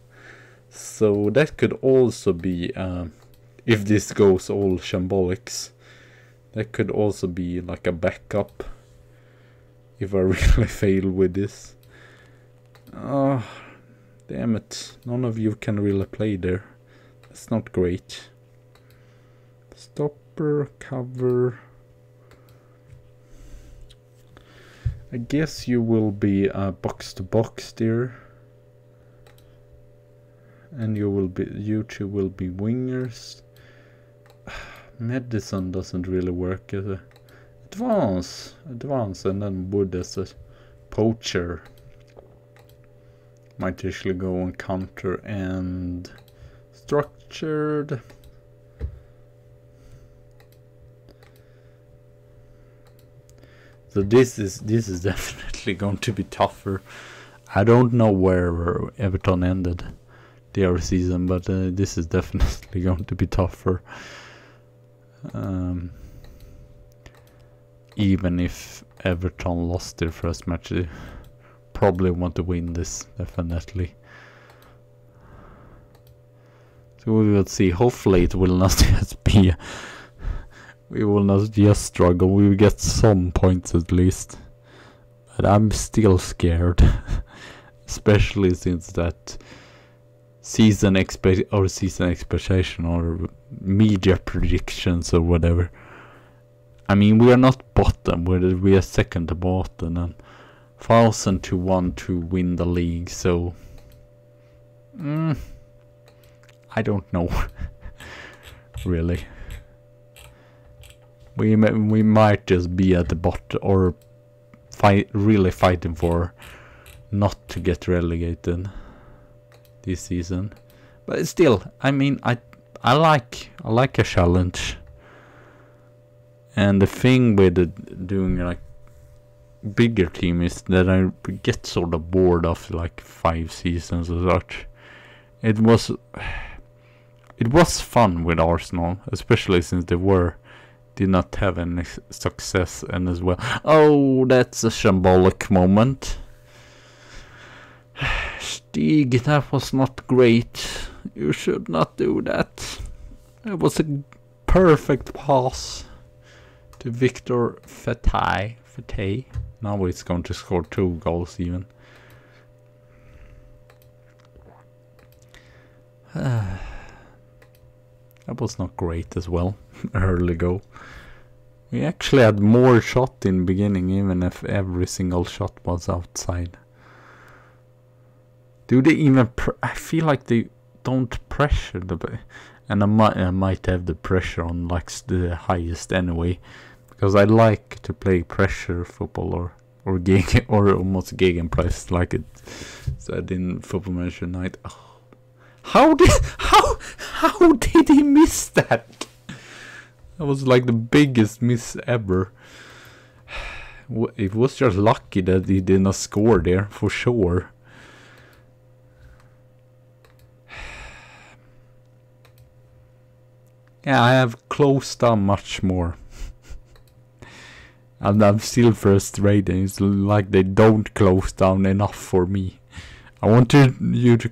S1: So that could also be, if this goes all shambolics, that could also be like a backup if I really fail with this. Oh, damn it. None of you can really play there. That's not great. Stopper, cover. I guess you will be a box to box there. And you two will be wingers. Medicine doesn't really work as a advance, and then Wood as a poacher. Might actually go on counter and structured. So this is definitely going to be tougher. I don't know where Everton ended their season, but this is definitely going to be tougher. Even if Everton lost their first match, they probably want to win this, definitely. So we will see. Hopefully it will not just be... we will not just struggle. We will get some points at least. But I'm still scared. Especially since that season expectation or media predictions or whatever. I mean, we are not bottom, we are second to bottom, and 1,000 to 1 to win the league, so I don't know. Really. We might just be at the bottom, or really fighting for not to get relegated this season. But still, I mean, I like a challenge. And the thing with doing like bigger team is that I get sort of bored after like 5 seasons or such. It was fun with Arsenal, especially since they did not have any success, and as well. Oh, that's a shambolic moment. Stig, that was not great. You should not do that. It was a perfect pass to Victor Fatay. Now it's going to score 2 goals even. That was not great as well. Early goal. We actually had more shot in the beginning, even if every single shot was outside. Do they even... I feel like they don't pressure the... And I might have the pressure on like the highest anyway. Because I like to play pressure football or almost gegenpress, like it said in Football Manager Night. Oh. How did he miss that? That was like the biggest miss ever. It was just lucky that he did not score there, for sure. Yeah, I have closed down much more. And I'm still frustrated. It's like they don't close down enough for me. I wanted you to...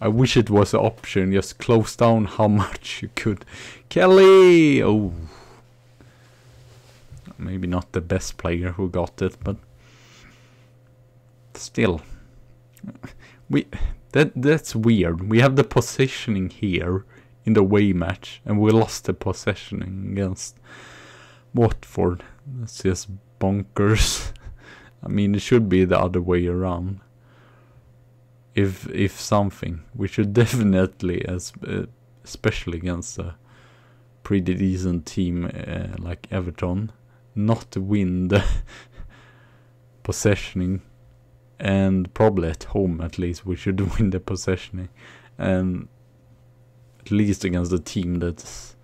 S1: I wish it was an option. Just close down how much you could. Kelly! Oh. Maybe not the best player who got it, but... Still. That's weird. We have the positioning here in the away match. And we lost the positioning against Watford. That's just bonkers. I mean, it should be the other way around. If something, we should definitely, especially against a pretty decent team like Everton, not win the possessioning, and probably at home at least we should win the possessioning, And at least against a team that's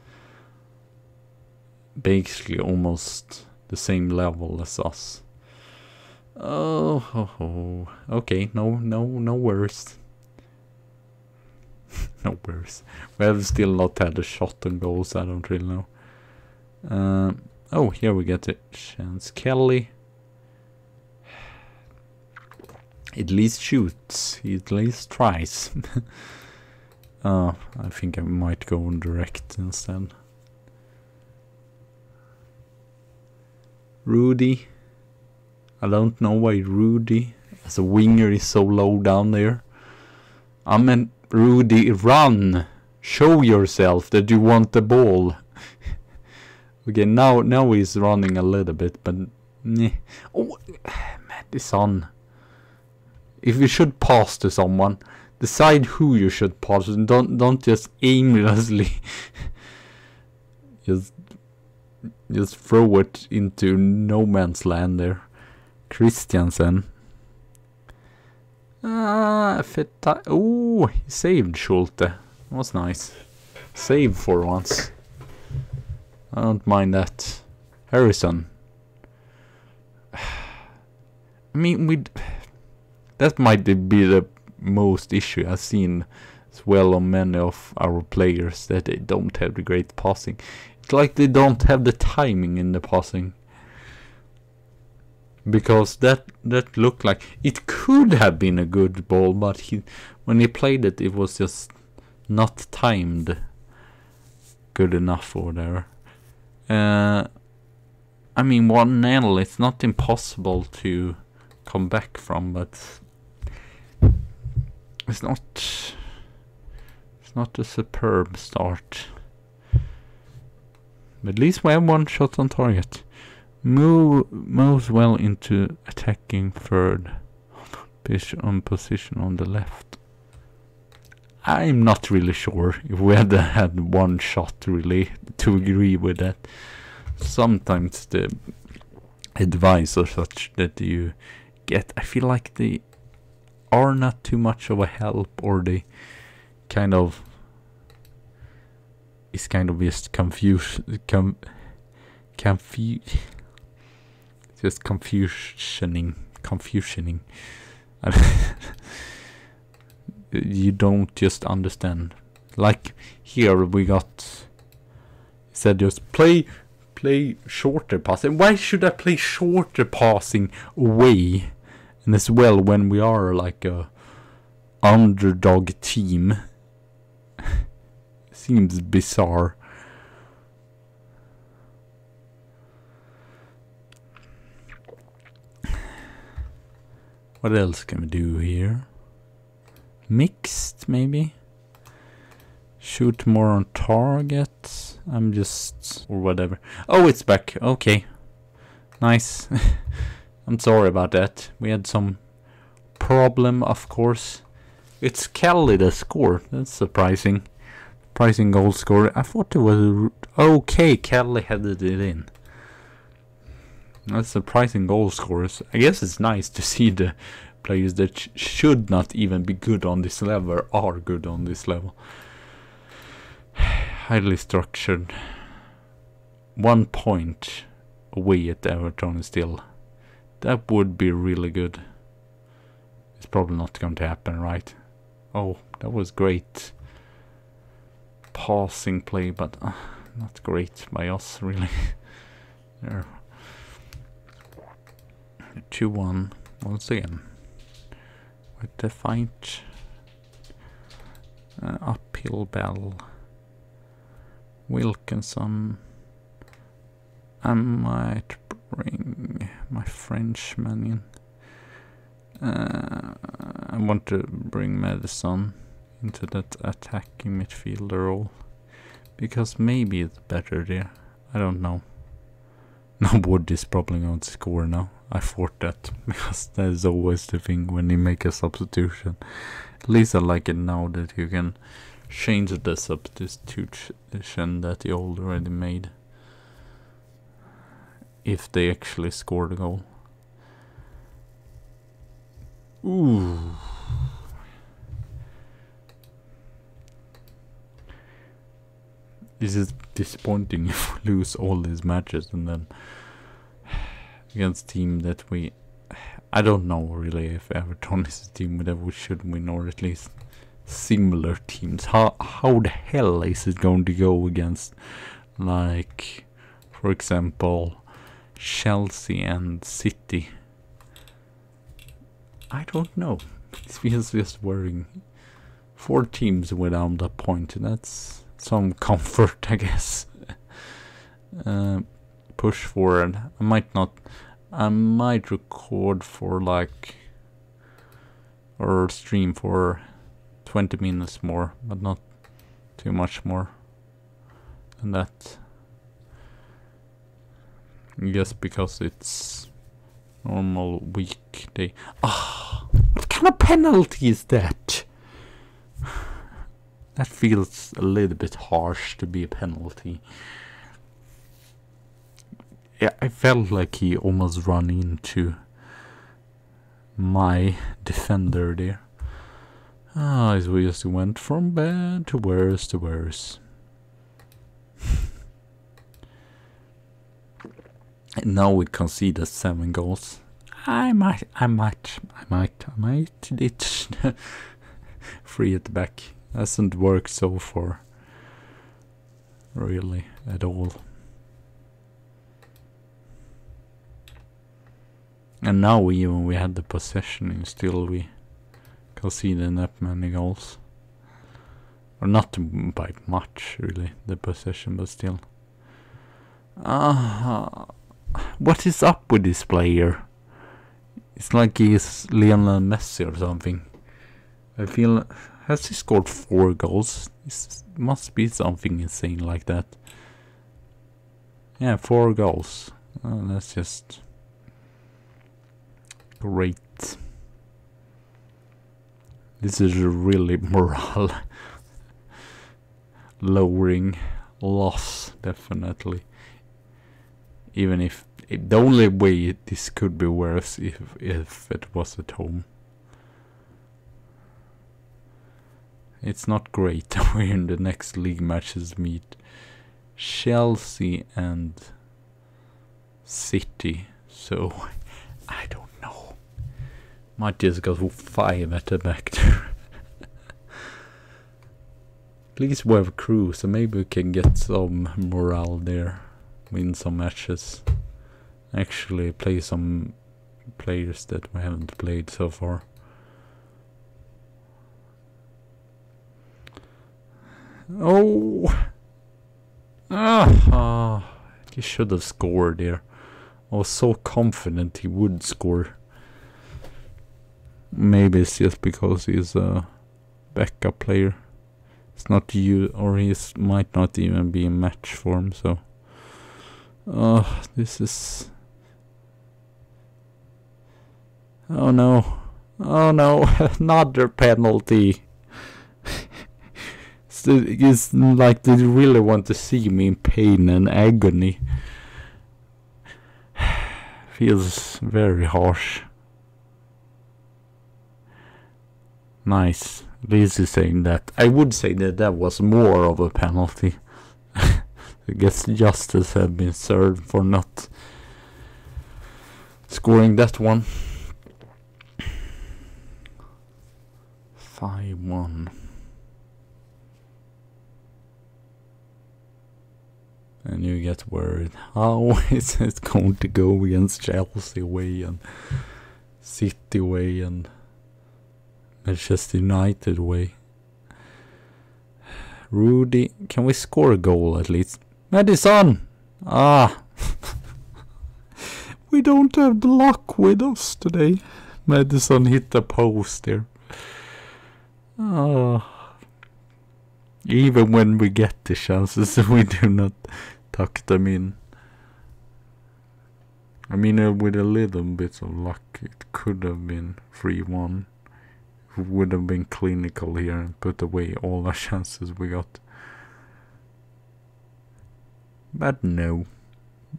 S1: basically almost the same level as us. Oh, okay, no worries. No worries. We have still not had a shot on goals, I don't really know. Oh, here we get a chance. Kelly at least shoots, he at least tries. I think I might go on direct instead. Rudy. I don't know why Rudy as a winger is so low down there. I mean, Rudy, run! Show yourself that you want the ball. Okay, now he's running a little bit, but oh, Madison. If you should pass to someone, decide who you should pass, and don't just aimlessly just throw it into no man's land there. Christiansen. Oh, he saved Schulte. That was nice. Save for once. I don't mind that. Harrison. I mean, that might be the most issue I've seen as well on many of our players, that they don't have the great passing. It's like they don't have the timing in the passing. Because that looked like it could have been a good ball, but when he played it, it was just not timed good enough or whatever. I mean, 1-0, it's not impossible to come back from, but it's not a superb start. But at least we have one shot on target. Moves well into attacking third position on the left. I'm not really sure if we had one shot really to agree with that. Sometimes the advice or such that you get, I feel like they are not too much of a help, or they kind of is kind of just just confusioning. You don't just understand. Like here we got said just play shorter passing. Why should I play shorter passing away? And as well when we are like a underdog team. Seems bizarre. What else can we do here? Mixed, maybe? Shoot more on target. I'm just... or whatever. Oh, it's back. Okay. Nice. I'm sorry about that. We had some problem, of course. It's Kelly that scored. That's surprising. Surprising goal scorer. I thought it was... okay, Kelly headed it in. That's surprising goal scorers. I guess it's nice to see the players that should not even be good on this level are good on this level. Highly structured. 1 point away at Everton still. That would be really good. It's probably not going to happen, right? Oh, that was great. Passing play, but not great by us, really. There. 2-1 once again. With the fight. Uphill bell. Wilkinson. I might bring my Frenchman in. I want to bring Madison into that attacking midfielder role. Because maybe it's better there. I don't know. No, Wood is probably going to score now. I thought that, because that is always the thing when you make a substitution. At least I like it now that you can change the substitution that you already made. If they actually score the goal. Ooh. This is disappointing if we lose all these matches and then against team that we... I don't know really if Everton is a team that we should win, or at least similar teams. How the hell is it going to go against, like, for example, Chelsea and City? I don't know. It feels just worrying. 4 teams without a point. That's some comfort, I guess. Push forward. I might record for like, or stream for 20 minutes more, but not too much more than that. Just because it's normal weekday. Ah, what kind of penalty is that? That feels a little bit harsh to be a penalty. Yeah, I felt like he almost ran into my defender there. Ah, as we just went from bad to worse to worse. And now we conceded 7 goals. I might ditch free at the back. Hasn't worked so far, really, at all. And now we had the possession and still we conceded that many goals. Or not by much, really, the possession, but still. What is up with this player? It's like he's Lionel Messi or something. I feel... Has he scored 4 goals? It must be something insane like that. Yeah, 4 goals. Oh, that's just... great. This is a really morale lowering loss, definitely. Even if the only way this could be worse if it was at home. It's not great that we're in the next league matches meet Chelsea and City, so I don't know. Might just go 5 at the back there. At least we have a crew, so maybe we can get some morale there, win some matches, actually play some players that we haven't played so far. Oh! He should have scored there. I was so confident he would score. Maybe it's just because he's a backup player. It's not you, or he might not even be in match form, so... this is... Oh no. Oh no, another penalty. It's like they really want to see me in pain and agony. Feels very harsh. Nice. Liz is saying that. I would say that that was more of a penalty. I guess justice had been served for not scoring that one. 5-1. And you get worried. How is it going to go against Chelsea away and City away and Manchester United away? Rudy, can we score a goal at least? Madison! Ah! We don't have the luck with us today. Madison hit the post there. Ah. Even when we get the chances, we do not tuck them in. I mean, with a little bit of luck, it could have been 3-1. We would have been clinical here and put away all the chances we got. But no,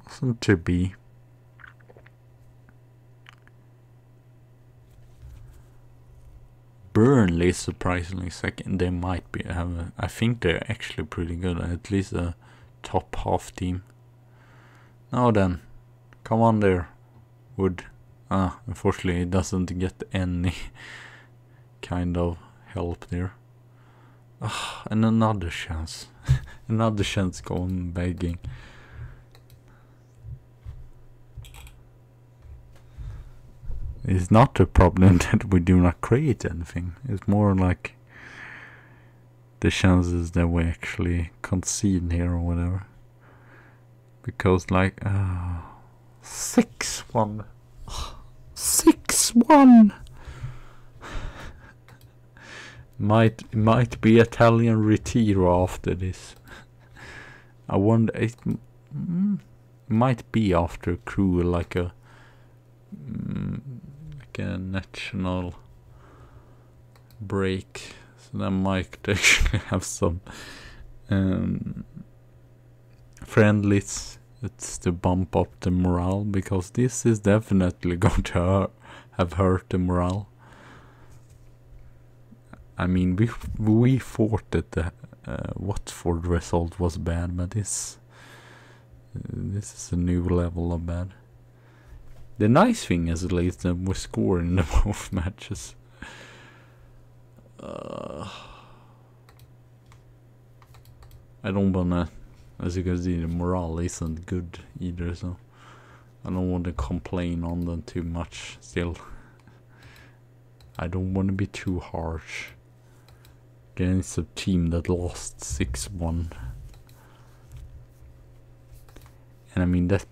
S1: wasn't to be. Burnley surprisingly second. They might be I think they're actually pretty good, at least a top half team. Now then, come on there, Wood. Unfortunately it doesn't get any kind of help there. And another chance. Another chance going begging. It's not a problem that we do not create anything. It's more like the chances that we actually concede here or whatever. Because like 6-1. 6-1. Might be Italian retiro after this. I wonder, it might be after crew like a national break, so that might actually have some friendlies. It's to bump up the morale, because this is definitely going to have hurt the morale. I mean, we thought that the Watford result was bad, but this is a new level of bad. The nice thing is at least that we're scoring in both matches. I don't wanna, as you can see, the morale isn't good either, so I don't want to complain on them too much still. I don't want to be too harsh against a team that lost 6-1. And I mean that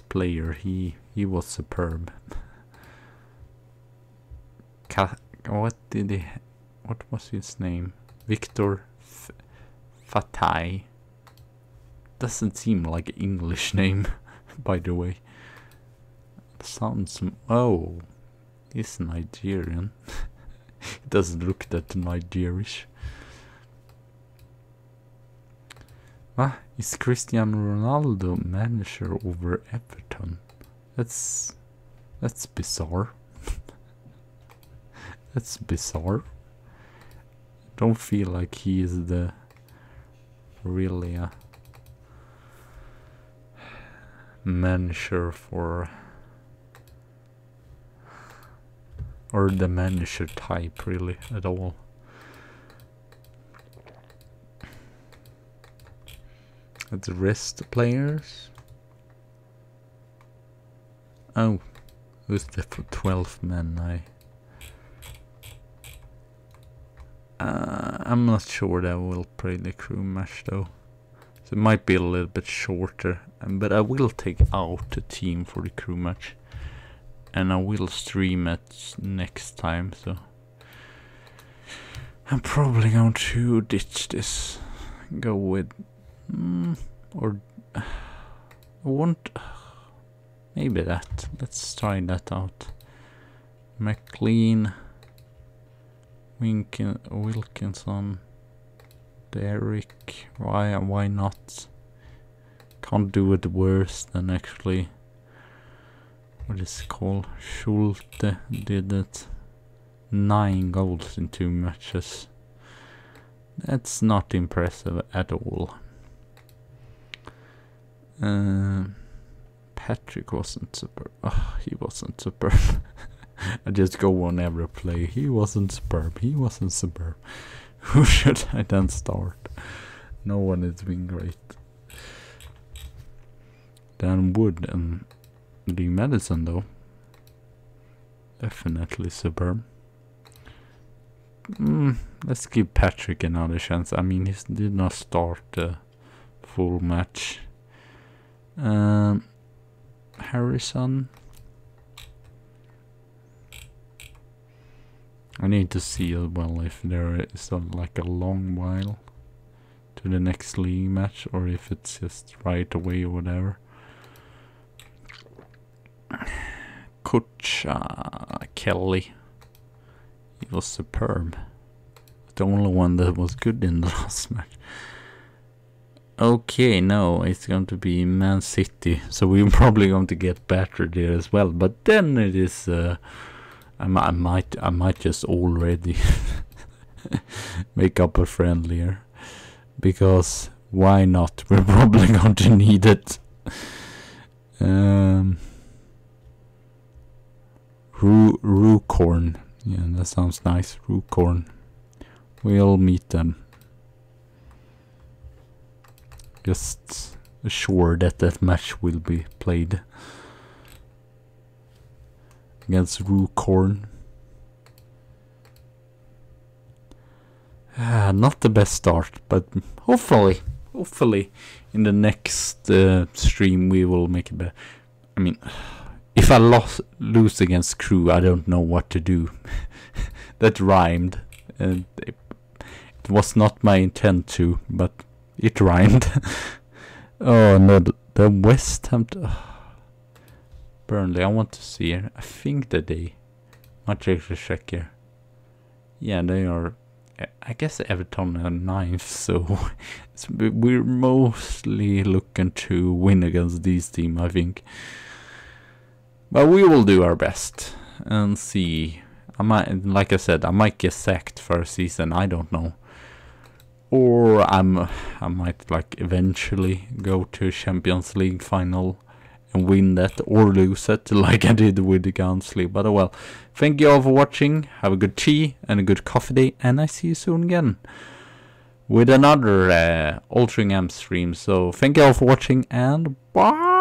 S1: player, he was superb. What was his name? Victor Fatai. Doesn't seem like an English name, by the way. Sounds, oh, he's Nigerian. It doesn't look that Nigerish. Is Cristiano Ronaldo manager over Everton? That's bizarre. That's bizarre. Don't feel like he is the really manager for, or the manager type really at all. The rest players. Oh, who's the 12th man? I'm not sure that we'll play the crew match though, so it might be a little bit shorter. But I will take out the team for the crew match, and I will stream it next time. So I'm probably going to ditch this, go with. Or I want maybe that. Let's try that out. McLean, Wilkinson, Derek. Why not? Can't do it worse than actually. What is it called? Schulte did it. 9 goals in 2 matches. That's not impressive at all. Patrick wasn't superb. He wasn't superb. I just go on every play. He wasn't superb. He wasn't superb. Who should I then start? No one is doing great. Dan Wood and Lee Madison though. Definitely superb. Let's give Patrick another chance. I mean, he did not start the full match. Harrison. I need to see as well if there is like a long while to the next league match, or if it's just right away or whatever. Coach Kelly. He was superb. The only one that was good in the last match. Okay, no, it's going to be Man City, so we're probably going to get battered there as well. But then it is I might just already make up a friendlier, because why not? We're probably going to need it. Roocorn. Yeah, that sounds nice. Roocorn. We'll meet them. Just assure that match will be played against Roocorn. Not the best start, but hopefully in the next stream we will make it better. I mean, if I lose against Crew, I don't know what to do. That rhymed. It was not my intent to, but it rhymed. Oh no, the West Ham... Burnley, I want to see it. I think that they... Might check here. Yeah, they are... I guess Everton are 9th, so we're mostly looking to win against these teams, I think. But we will do our best and see. I might, like I said, I might get sacked for a season. I don't know, or I might like eventually go to Champions League final and win that, or lose it like I did with the Gunsleeve. But oh well. Thank you all for watching. Have a good tea and a good coffee day, and I see you soon again with another Altrincham stream. So thank you all for watching, and bye.